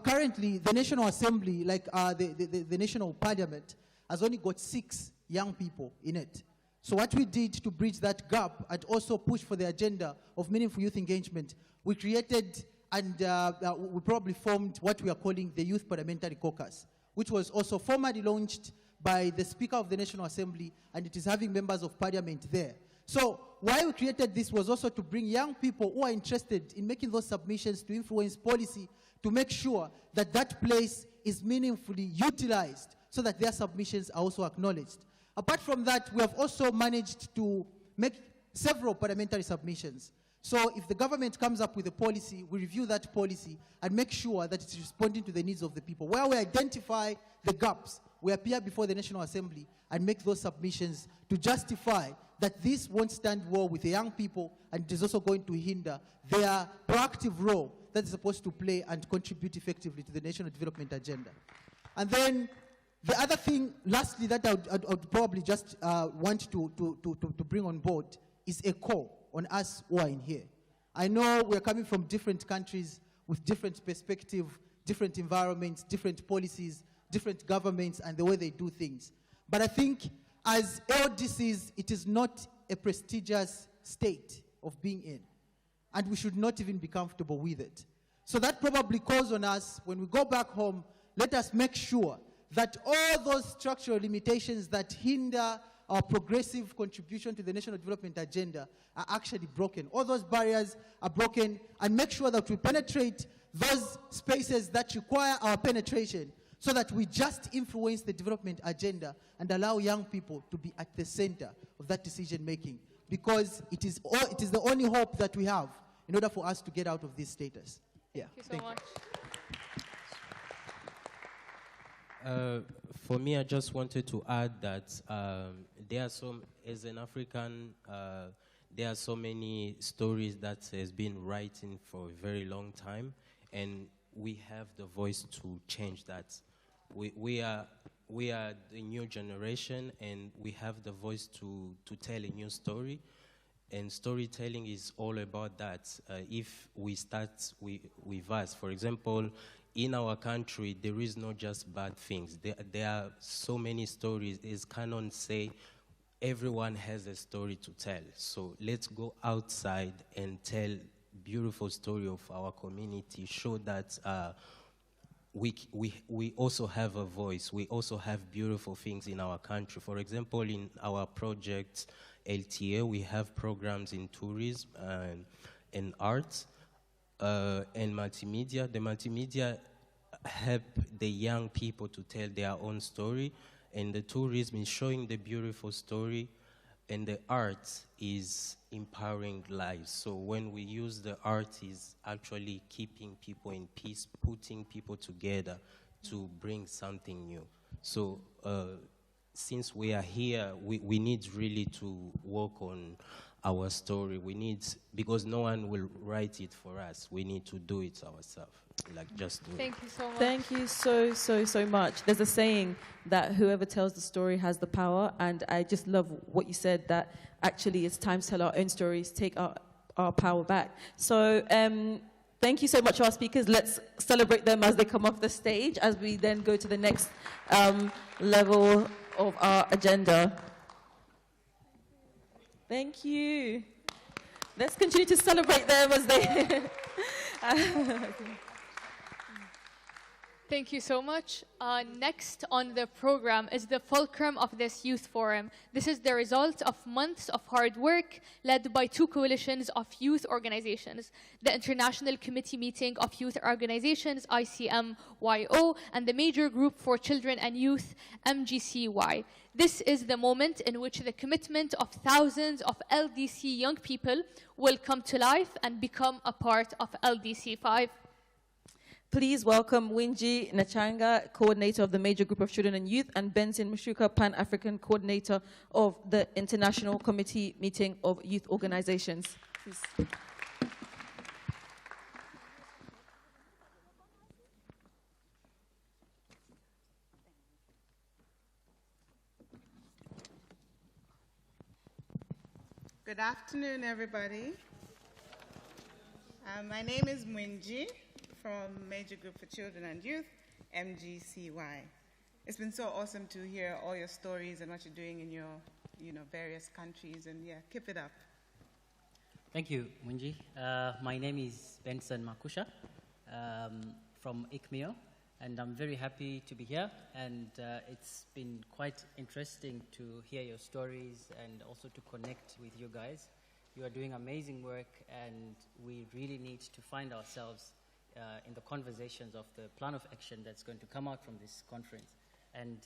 currently the National Assembly, like the National Parliament, has only got 6 young people in it. So what we did to bridge that gap and also push for the agenda of meaningful youth engagement, we created and we probably formed what we are calling the Youth Parliamentary Caucus, which was also formally launched by the Speaker of the National Assembly, and it is having members of Parliament there. So why we created this was also to bring young people who are interested in making those submissions to influence policy, to make sure that that place is meaningfully utilized so that their submissions are also acknowledged. Apart from that, we have also managed to make several parliamentary submissions. So if the government comes up with a policy, we review that policy and make sure that it's responding to the needs of the people. Where we identify the gaps, we appear before the National Assembly and make those submissions to justify that this won't stand well with the young people, and it is also going to hinder their proactive role that they're supposed to play and contribute effectively to the national development agenda. And then the other thing, lastly, that I would probably just want to bring on board is a call on us who are in here. I know we're coming from different countries with different perspectives, different environments, different policies, different governments, and the way they do things. But I think as LDCs, it is not a prestigious state of being in, and we should not even be comfortable with it. So that probably calls on us, when we go back home, let us make sure that all those structural limitations that hinder our progressive contribution to the national development agenda are actually broken. All those barriers are broken, and make sure that we penetrate those spaces that require our penetration so that we just influence the development agenda and allow young people to be at the center of that decision making, because it is the only hope that we have in order for us to get out of this status. Yeah. Thank you so much. For me, I just wanted to add that there are as an African, there are so many stories that has been writing for a very long time, and we have the voice to change that. We are the new generation, and we have the voice to tell a new story. And storytelling is all about that. If we start with us, for example, in our country, there is not just bad things. There are so many stories. As Canon say, everyone has a story to tell. So let's go outside and tell beautiful story of our community. Show that we also have a voice. We also have beautiful things in our country. For example, in our project LTA, we have programs in tourism and arts. And multimedia. The multimedia help the young people to tell their own story, and the tourism is showing the beautiful story and the art is empowering lives. So when we use the art, is actually keeping people in peace, putting people together to bring something new. So since we are here, we need really to work on our story. We need, because no one will write it for us. We need to do it ourselves. Like, just do it. Thank you so much. Thank you so much. There's a saying that whoever tells the story has the power, and I just love what you said, that actually it's time to tell our own stories, take our power back. So thank you so much to our speakers. Let's celebrate them as they come off the stage, as we then go to the next level of our agenda. Thank you. Let's continue to celebrate them as they... Thank you so much. Next on the program is the fulcrum of this youth forum. This is the result of months of hard work led by two coalitions of youth organizations, the International Committee Meeting of Youth Organizations, ICMYO, and the Major Group for Children and Youth, MGCY. This is the moment in which the commitment of thousands of LDC young people will come to life and become a part of LDC 5. Please welcome Winji Nachanga, Coordinator of the Major Group of Children and Youth, and Benson Mushuka, Pan-African Coordinator of the International Committee Meeting of Youth Organizations. Please. Good afternoon, everybody. My name is Mwinji from Major Group for Children and Youth, MGCY. It's been so awesome to hear all your stories and what you're doing in your various countries, and yeah, keep it up. Thank you, Mwinji. My name is Benson Makusha from ICMIO, and I'm very happy to be here, and it's been quite interesting to hear your stories and also to connect with you guys. You are doing amazing work, and we really need to find ourselves in the conversations of the plan of action that's going to come out from this conference. And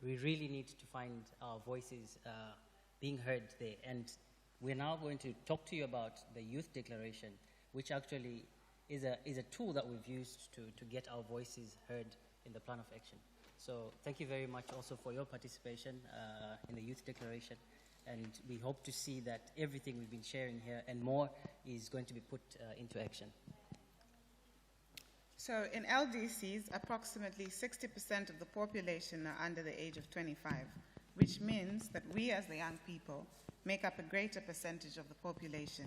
we really need to find our voices being heard there. And we're now going to talk to you about the Youth Declaration, which actually is a tool that we've used to get our voices heard in the plan of action. So thank you very much also for your participation in the Youth Declaration. And we hope to see that everything we've been sharing here and more is going to be put into action. So in LDCs, approximately 60% of the population are under the age of 25, which means that we as the young people make up a greater percentage of the population.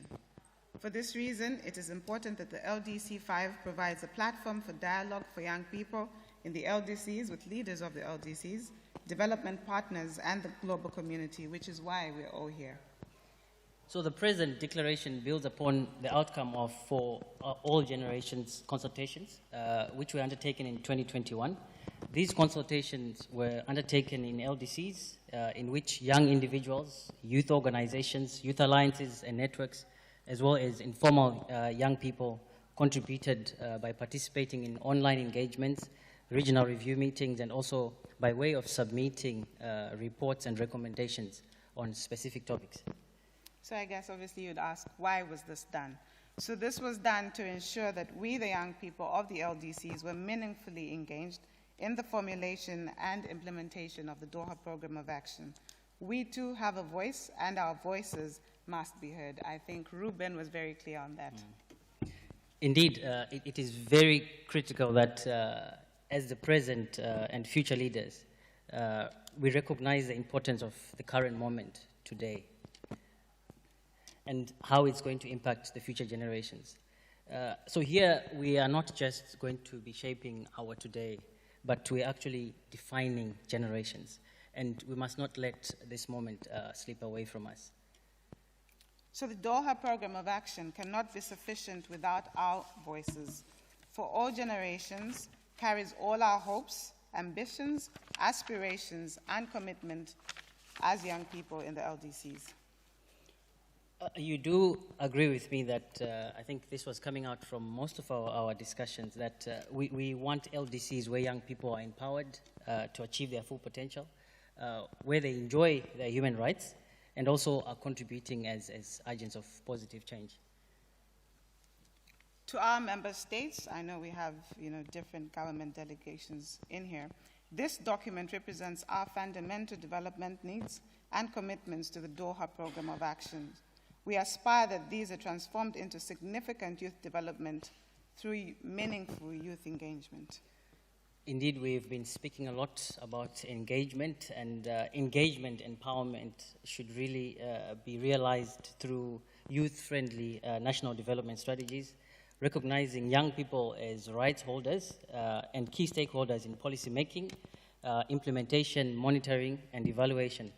For this reason, it is important that the LDC 5 provides a platform for dialogue for young people in the LDCs with leaders of the LDCs, development partners, and the global community, which is why we're all here. So the present declaration builds upon the outcome of for all generations consultations, which were undertaken in 2021. These consultations were undertaken in LDCs, in which young individuals, youth organizations, youth alliances, and networks, as well as informal young people, contributed by participating in online engagements, regional review meetings, and also by way of submitting reports and recommendations on specific topics. So I guess obviously you'd ask, why was this done? So this was done to ensure that we, the young people of the LDCs, were meaningfully engaged in the formulation and implementation of the Doha Programme of Action. We too have a voice, and our voices must be heard. I think Ruben was very clear on that. Indeed, it is very critical that as the present and future leaders, we recognize the importance of the current moment today and how it's going to impact the future generations. So here, we are not just going to be shaping our today, but we're actually defining generations. And we must not let this moment slip away from us. So the Doha Programme of Action cannot be sufficient without our voices. For all generations carries all our hopes, ambitions, aspirations, and commitment as young people in the LDCs. You do agree with me that I think this was coming out from most of our discussions, that we want LDCs where young people are empowered to achieve their full potential, where they enjoy their human rights, and also are contributing as agents of positive change. To our member states, I know we have different government delegations in here. This document represents our fundamental development needs and commitments to the Doha Programme of Action. We aspire that these are transformed into significant youth development through meaningful youth engagement. Indeed, we've been speaking a lot about engagement, and engagement empowerment should really be realized through youth-friendly national development strategies, recognizing young people as rights holders and key stakeholders in policy making, implementation, monitoring, and evaluation.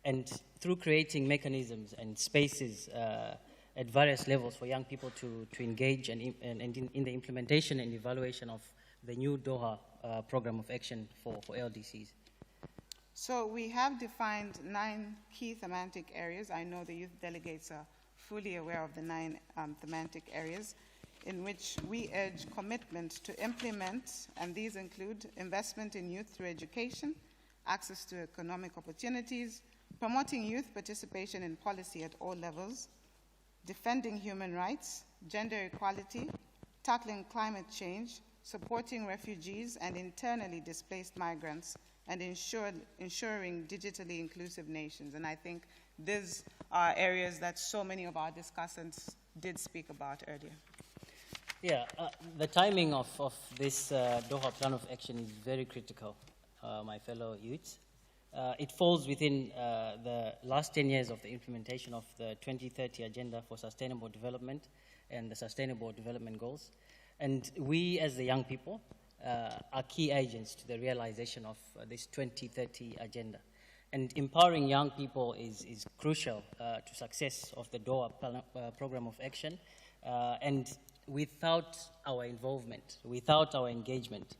And through creating mechanisms and spaces at various levels for young people to engage and in the implementation and evaluation of the new Doha Programme of Action for LDCs. So we have defined 9 key thematic areas. I know the youth delegates are fully aware of the 9 thematic areas in which we urge commitment to implement, and these include investment in youth through education, access to economic opportunities, promoting youth participation in policy at all levels, defending human rights, gender equality, tackling climate change, supporting refugees and internally displaced migrants, and ensuring digitally inclusive nations. And I think these are areas that so many of our discussants did speak about earlier. Yeah, the timing of this Doha Plan of Action is very critical, my fellow youths. It falls within the last 10 years of the implementation of the 2030 Agenda for Sustainable Development and the Sustainable Development Goals. And we, as the young people, are key agents to the realization of this 2030 Agenda. And empowering young people is crucial to success of the Doha Programme of Action. And without our involvement, without our engagement,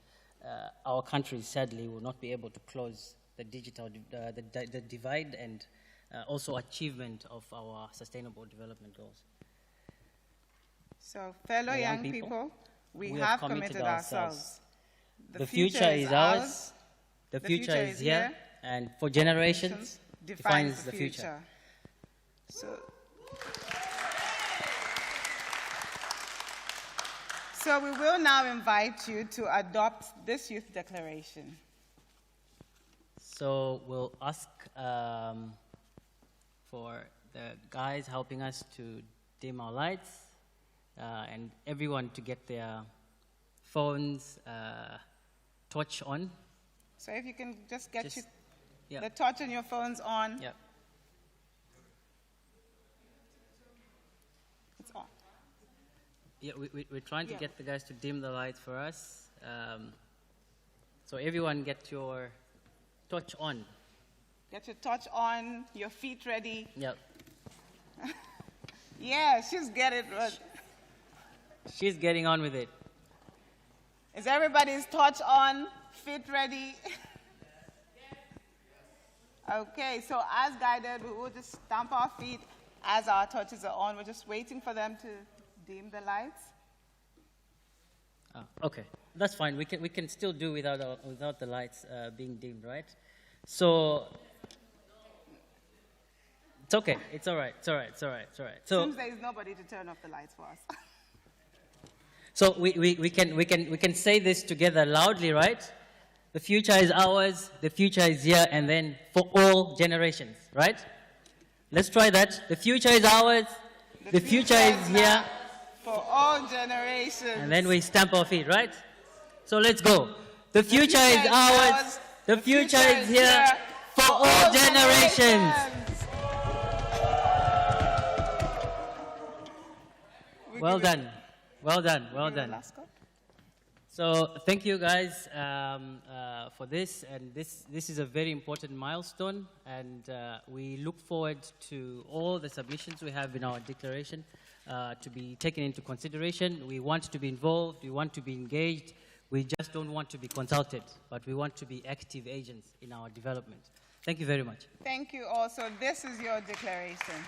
our country sadly will not be able to close the digital the divide and also achievement of our sustainable development goals. So, fellow young people, we have committed ourselves. The future is ours, the future is here, and for generations defines the future. So we will now invite you to adopt this youth declaration. So we'll ask for the guys helping us to dim our lights and everyone to get their phones torch on. So if you can just get the torch on your phones on. Yep. It's on. Yeah, we're trying to get the guys to dim the lights for us. So everyone get your torch on. Get your torch on, your feet ready. Yep. Yeah, she's getting it. She's getting on with it. Is everybody's torch on, feet ready? Okay, so as guided, we will just stamp our feet as our torches are on. We're just waiting for them to dim the lights. Okay, that's fine. We can still do without the lights being dimmed, right? So it's okay. It's all right. It's all right. It's all right. It's all right. So seems there is nobody to turn off the lights for us. So we can say this together loudly, right? The future is ours. The future is here, and then for all generations, right? Let's try that. The future is ours. The future is here. For all generations. And then we stamp our feet, right? So let's go. The future is ours. The future is here for all generations. Well done. Well done. Well done. So thank you guys for this, and this is a very important milestone, and we look forward to all the submissions we have in our declaration to be taken into consideration. We want to be involved, we want to be engaged, we just don't want to be consulted, but we want to be active agents in our development. Thank you very much. Thank you also. This is your declaration.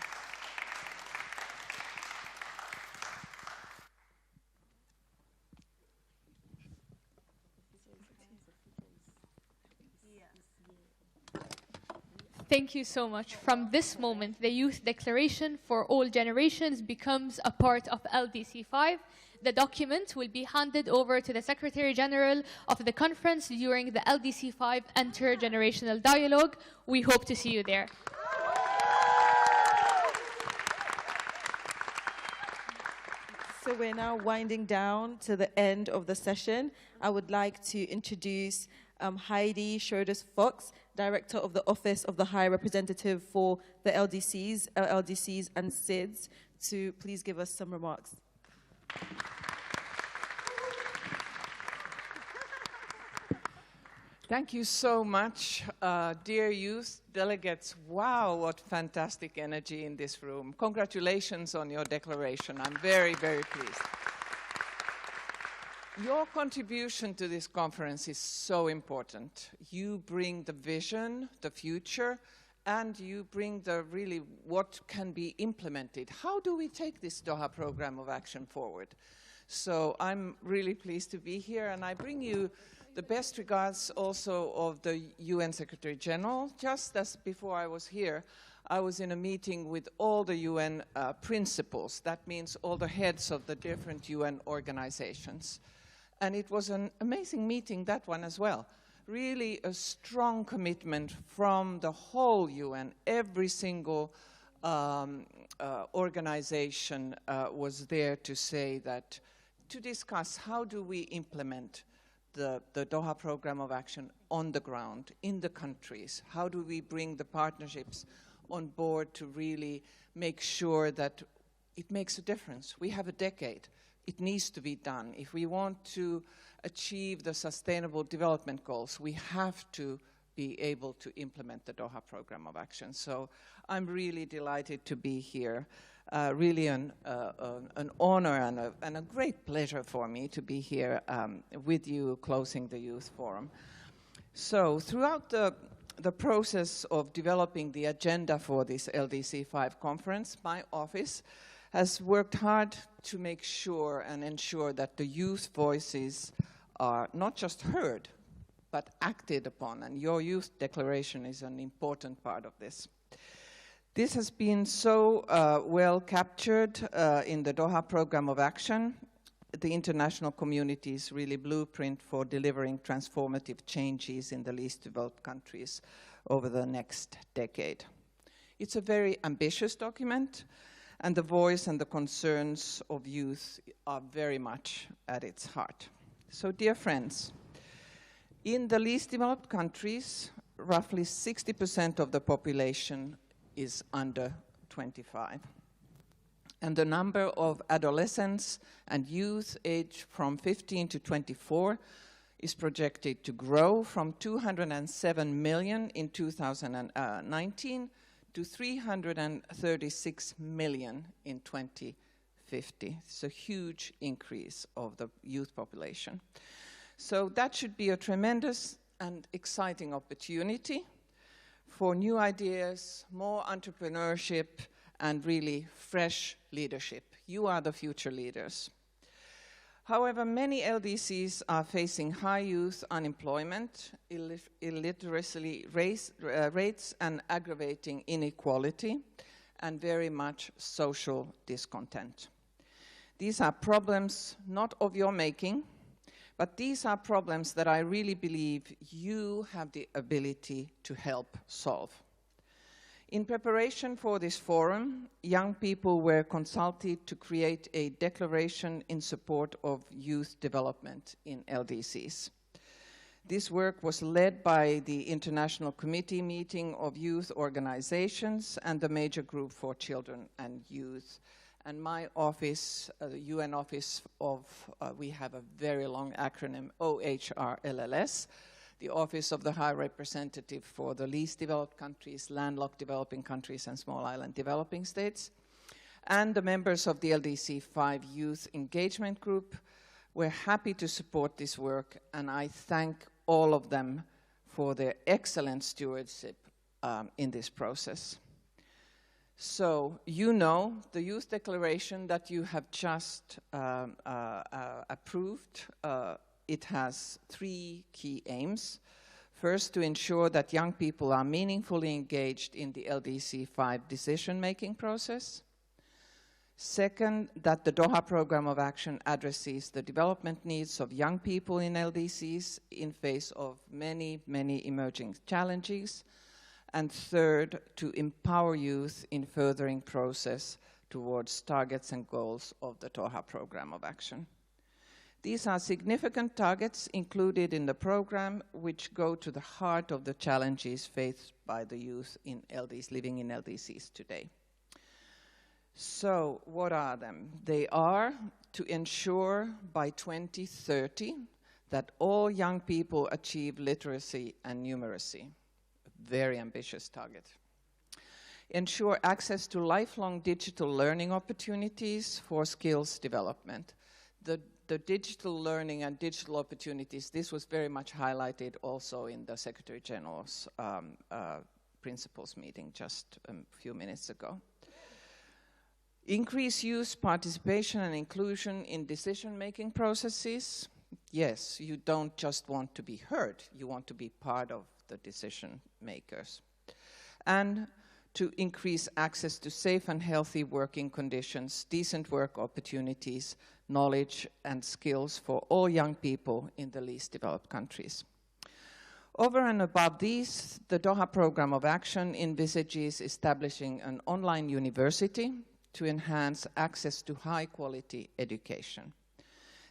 Thank you so much. From this moment, the Youth Declaration for All Generations becomes a part of LDC 5. The document will be handed over to the Secretary General of the conference during the LDC 5 Intergenerational Dialogue. We hope to see you there. So we're now winding down to the end of the session. I would like to introduce Heidi Schroeders-Fox, Director of the Office of the High Representative for the LDCs, LDCs and SIDS, to please give us some remarks. Thank you so much, dear youth delegates. Wow, what fantastic energy in this room. Congratulations on your declaration. I'm very, very pleased. Your contribution to this conference is so important. You bring the vision, the future, and you bring the really what can be implemented. How do we take this Doha Programme of Action forward? So I'm really pleased to be here, and I bring you the best regards also of the UN Secretary General. Just as before I was here, I was in a meeting with all the UN principals. That means all the heads of the different UN organizations. And it was an amazing meeting, that one as well. Really a strong commitment from the whole UN. Every single organization was there to say that, to discuss how do we implement the Doha Programme of Action on the ground, in the countries. How do we bring the partnerships on board to really make sure that it makes a difference? We have a decade. It needs to be done. If we want to achieve the Sustainable Development Goals, we have to be able to implement the Doha Programme of Action. So I'm really delighted to be here. Really an honor and a great pleasure for me to be here with you closing the Youth Forum. So throughout the process of developing the agenda for this LDC 5 conference, my office has worked hard to make sure and ensure that the youth voices are not just heard, but acted upon. And your Youth Declaration is an important part of this. This has been so well captured in the Doha Programme of Action, the international community's really blueprint for delivering transformative changes in the least developed countries over the next decade. It's a very ambitious document, and the voice and the concerns of youth are very much at its heart. So, dear friends, in the least developed countries, roughly 60% of the population is under 25. And the number of adolescents and youth aged from 15 to 24 is projected to grow from 207 million in 2019 to 336 million in 2050. It's a huge increase of the youth population. So that should be a tremendous and exciting opportunity for new ideas, more entrepreneurship, and really fresh leadership. You are the future leaders. However, many LDCs are facing high youth unemployment, illiteracy rates, and aggravating inequality, and very much social discontent. These are problems not of your making, but these are problems that I really believe you have the ability to help solve. In preparation for this forum, young people were consulted to create a declaration in support of youth development in LDCs. This work was led by the International Committee Meeting of Youth Organizations and the Major Group for Children and Youth. And my office, the UN office of, we have a very long acronym, OHRLLS, the Office of the High Representative for the Least Developed Countries, Landlocked Developing Countries, and Small Island Developing States, and the members of the LDC 5 Youth Engagement Group. We're happy to support this work, and I thank all of them for their excellent stewardship in this process. So, you know, the Youth Declaration that you have just approved, it has 3 key aims. First, to ensure that young people are meaningfully engaged in the LDC 5 decision-making process. Second, that the Doha Programme of Action addresses the development needs of young people in LDCs in face of many, many emerging challenges. And third, to empower youth in furthering process towards targets and goals of the Doha Programme of Action. These are significant targets included in the program, which go to the heart of the challenges faced by the youth in LDCs, living in LDCs today. So, what are them? They are to ensure by 2030 that all young people achieve literacy and numeracy. A very ambitious target. Ensure access to lifelong digital learning opportunities for skills development. The digital learning and digital opportunities, this was very much highlighted also in the Secretary General's principals meeting just a few minutes ago. Increase youth participation and inclusion in decision-making processes. Yes, you don't just want to be heard, you want to be part of the decision makers. And to increase access to safe and healthy working conditions, decent work opportunities, knowledge and skills for all young people in the least developed countries. Over and above these, the Doha Programme of Action envisages establishing an online university to enhance access to high-quality education.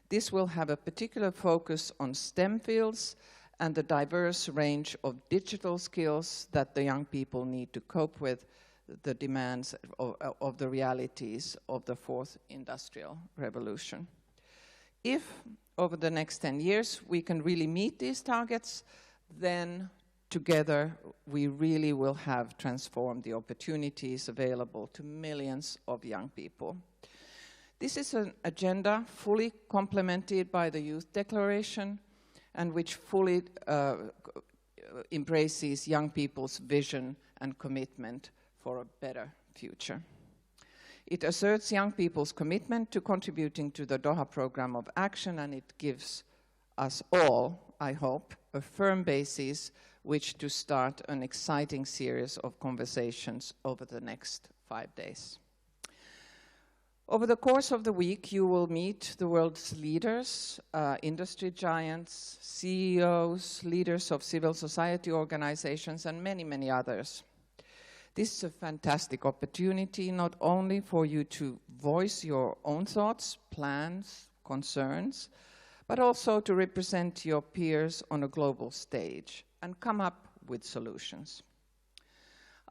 This will have a particular focus on STEM fields and the diverse range of digital skills that the young people need to cope with the demands of the realities of the fourth industrial revolution. If, over the next 10 years, we can really meet these targets, then together we really will have transformed the opportunities available to millions of young people. This is an agenda fully complemented by the Youth Declaration and which fully embraces young people's vision and commitment for a better future. It asserts young people's commitment to contributing to the Doha Programme of Action, and it gives us all, I hope, a firm basis which to start an exciting series of conversations over the next 5 days. Over the course of the week, you will meet the world's leaders, industry giants, CEOs, leaders of civil society organizations, and many, many others. This is a fantastic opportunity not only for you to voice your own thoughts, plans, concerns, but also to represent your peers on a global stage and come up with solutions.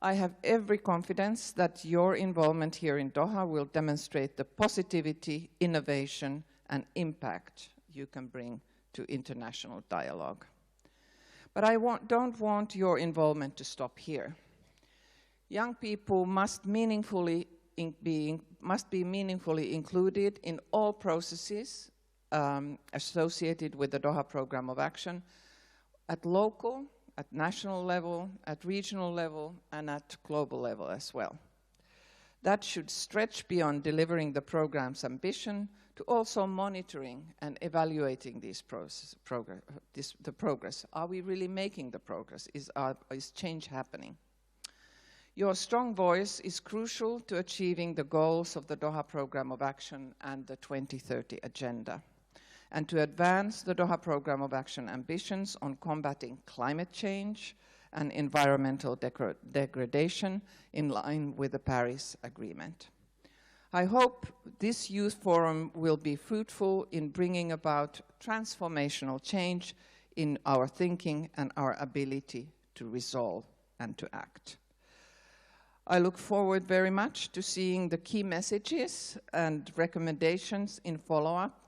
I have every confidence that your involvement here in Doha will demonstrate the positivity, innovation, and impact you can bring to international dialogue. But I don't want your involvement to stop here. Young people must be meaningfully included in all processes associated with the Doha Programme of Action at local, at national level, at regional level, and at global level as well. That should stretch beyond delivering the program's ambition to also monitoring and evaluating the progress. Are we really making the progress? Is change happening? Your strong voice is crucial to achieving the goals of the Doha Programme of Action and the 2030 Agenda, and to advance the Doha Programme of Action ambitions on combating climate change and environmental degradation in line with the Paris Agreement. I hope this youth forum will be fruitful in bringing about transformational change in our thinking and our ability to resolve and to act. I look forward very much to seeing the key messages and recommendations in follow-up.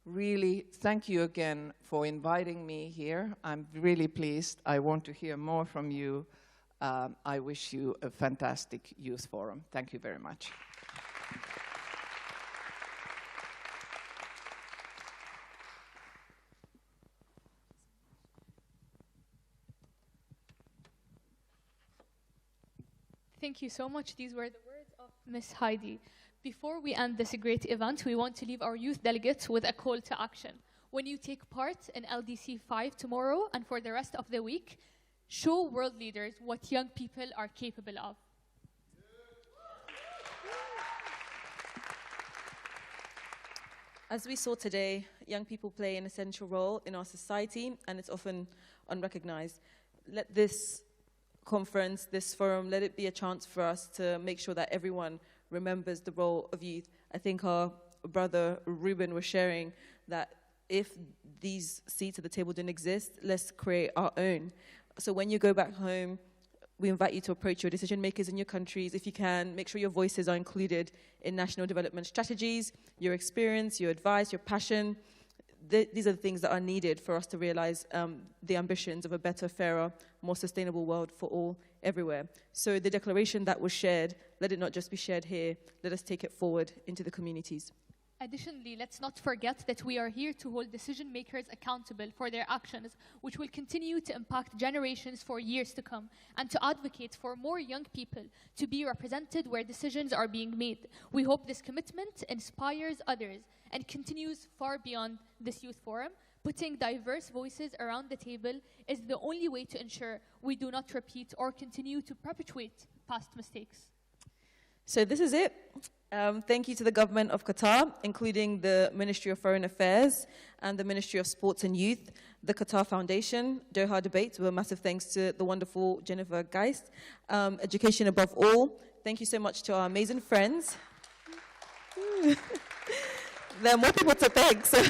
Really, thank you again for inviting me here. I'm really pleased. I want to hear more from you. I wish you a fantastic youth forum. Thank you very much. Thank you so much. These were the words of Ms. Heidi. Before we end this great event, we want to leave our youth delegates with a call to action. When you take part in LDC 5 tomorrow and for the rest of the week, show world leaders what young people are capable of. As we saw today, young people play an essential role in our society, and it's often unrecognized. Let this conference, this forum, let it be a chance for us to make sure that everyone remembers the role of youth. I think our brother Ruben was sharing that if these seats at the table didn't exist, let's create our own. So when you go back home, we invite you to approach your decision makers in your countries. If you can, make sure your voices are included in national development strategies, your experience, your advice, your passion. These are the things that are needed for us to realize the ambitions of a better, fairer, more sustainable world for all, everywhere. So the declaration that was shared, let it not just be shared here, let us take it forward into the communities. Additionally, let's not forget that we are here to hold decision makers accountable for their actions, which will continue to impact generations for years to come, and to advocate for more young people to be represented where decisions are being made. We hope this commitment inspires others and continues far beyond this youth forum. Putting diverse voices around the table is the only way to ensure we do not repeat or continue to perpetuate past mistakes. So this is it. Thank you to the government of Qatar, including the Ministry of Foreign Affairs and the Ministry of Sports and Youth, the Qatar Foundation, Doha Depicts, with a massive thanks to the wonderful Jennifer Geist. Education above all. Thank you so much to our amazing friends. There are more people to thank. So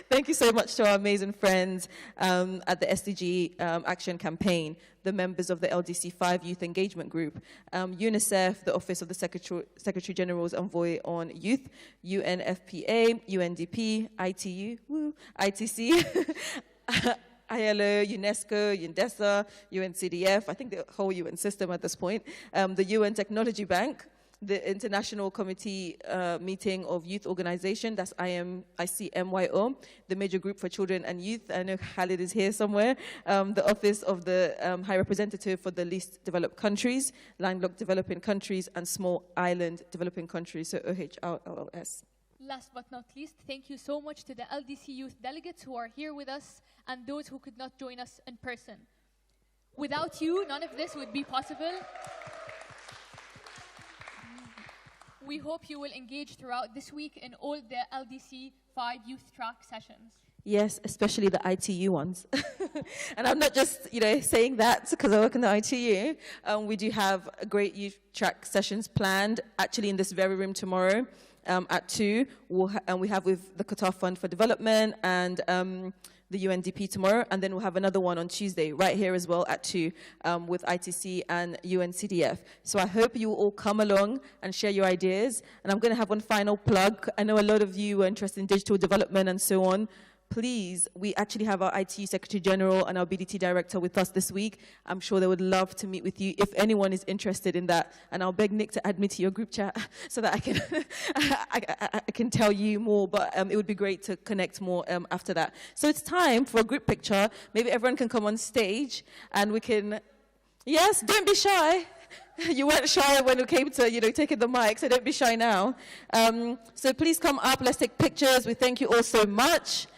thank you so much to our amazing friends at the SDG Action Campaign, the members of the LDC 5 Youth Engagement Group, UNICEF, the Office of the Secretary General's Envoy on Youth, UNFPA, UNDP, ITU, ITC, ILO, UNESCO, UNDESA, UNCDF, I think the whole UN system at this point, the UN Technology Bank, the International Committee Meeting of Youth Organization, that's ICMYO, the Major Group for Children and Youth, I know Khalid is here somewhere, the Office of the High Representative for the Least Developed Countries, Landlocked Developing Countries, and Small Island Developing Countries, so OHRLS. Last but not least, thank you so much to the LDC youth delegates who are here with us and those who could not join us in person. Without you, none of this would be possible. We hope you will engage throughout this week in all the LDC 5 youth track sessions. Yes, especially the ITU ones. And I'm not just, saying that because I work in the ITU. We do have great youth track sessions planned, actually in this very room tomorrow at 2. And we have with the Qatar Fund for Development and the UNDP tomorrow, and then we'll have another one on Tuesday, right here as well at 2, with ITC and UNCDF. So I hope you will all come along and share your ideas. And I'm going to have one final plug. I know a lot of you are interested in digital development and so on. Please, we actually have our ITU Secretary General and our BDT Director with us this week. I'm sure they would love to meet with you if anyone is interested in that. And I'll beg Nick to add me to your group chat so that I can, I can tell you more. But it would be great to connect more after that. So it's time for a group picture. Maybe everyone can come on stage and we can, yes, don't be shy. You weren't shy when it came to, taking the mic, so don't be shy now. So please come up, let's take pictures. We thank you all so much.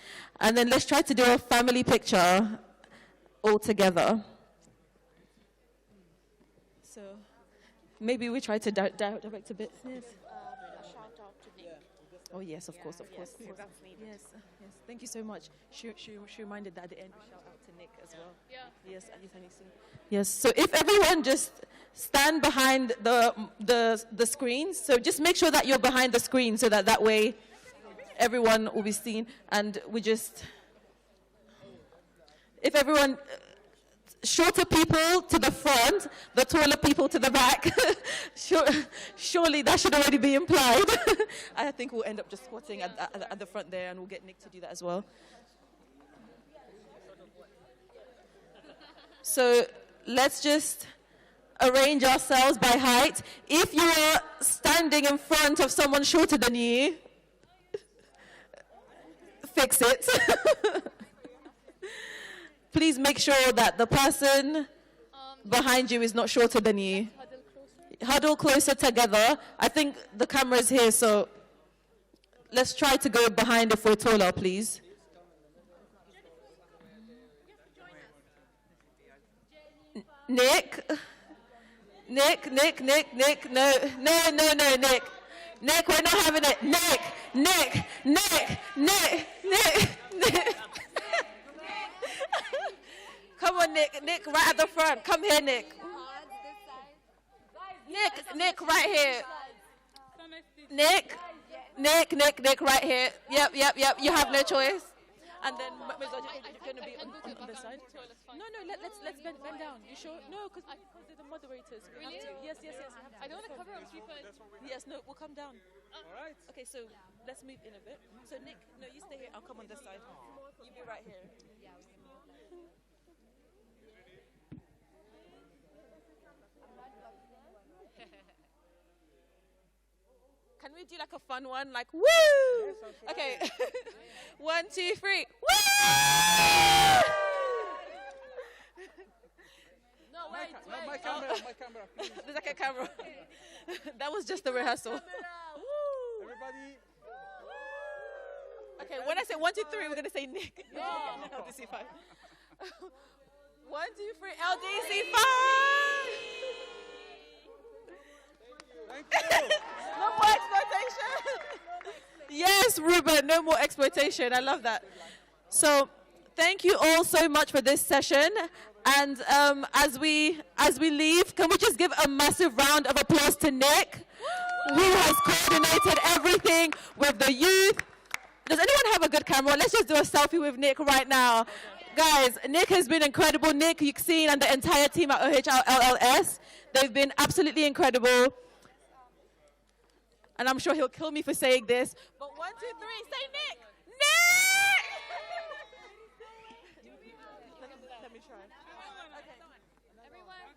And then let's try to do a family picture all together. So maybe we try to direct a bit. Yes. A shout out to Nick. Oh yes, of course. That's needed. Yes. Thank you so much. She reminded that at the end we shout out to Nick as well. Yeah. Yes, yes. So if everyone just stand behind the screen, so just make sure that you're behind the screen so that way everyone will be seen, and if everyone, shorter people to the front, the taller people to the back, surely that should already be implied. I think we'll end up just squatting at the front there, and we'll get Nick to do that as well. So let's just arrange ourselves by height. If you are standing in front of someone shorter than you, fix it. Please make sure that the person behind you is not shorter than you. Huddle closer together. I think the camera is here, so let's try to go behind if we're taller, please. Nick, Nick, Nick, Nick, Nick, no, no, no, no, Nick. Nick, we're not having it. Nick, Nick, Nick, Nick, Nick, Nick. Come on, Nick, Nick, right at the front. Come here, Nick. Nick, Nick, right here. Nick, Nick, Nick, Nick, right here. Yep, yep, yep. You have no choice. And then you're going to be on the side. No, no, let's bend down. You sure? No, because they're the moderators. We have to. Yes, yes, yes. I don't want to cover on people. Yes, no, we'll come down. All right. Okay, so let's move in a bit. So Nick, no, you stay here. I'll come on this side. You be right here. Can we do like a fun one? Like, woo! Okay. 1, 2, 3. Woo! No, wait, wait. My camera, my camera. Please. There's like a camera. That was just the rehearsal. Everybody. Okay, when I say 1, 2, 3, we're going to say Nick. No. LDC 5. 1, 2, 3, LDC 5! Thank you. No more exploitation. Yes, Ruben, no more exploitation. I love that. So, thank you all so much for this session. And as we leave, can we just give a massive round of applause to Nick, who has coordinated everything with the youth. Does anyone have a good camera? Let's just do a selfie with Nick right now. Guys, Nick has been incredible. Nick, you've seen, and the entire team at OHLLS, they've been absolutely incredible. And I'm sure he'll kill me for saying this. But 1, 2, 3, say Nick! Nick! Let me try. Okay. Everyone.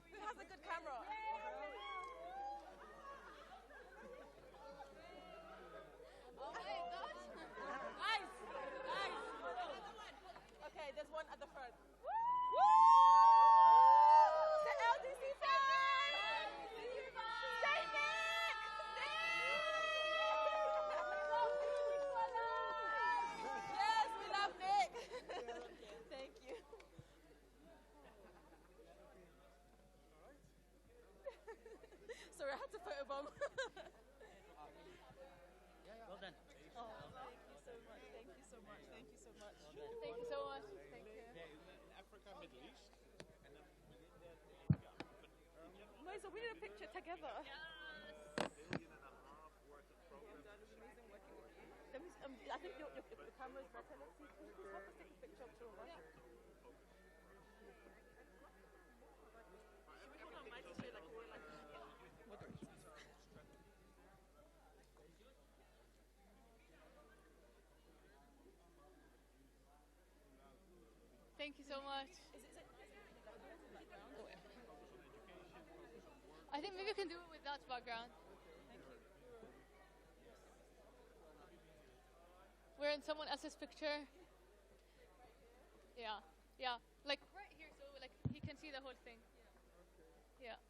Who has a good camera? Okay, there's one at the front. Woo! The LDC fan! Say Nick! Yes, we love Nick. Thank you. Sorry, I had to photobomb. Well done. Oh, thank you so much. Thank you so much. Thank you so much. Thank you so much. Thank you. Africa, Middle East. Moisa, we need a picture together. I think your camera is better. Let's see. Can you please help us take a picture of two of us? Should we hold on mic to show like we're like moderators? Thank you so much. I think maybe you can do it with that background. We're in someone else's picture. Yeah, yeah. Like right here, so like he can see the whole thing. Yeah.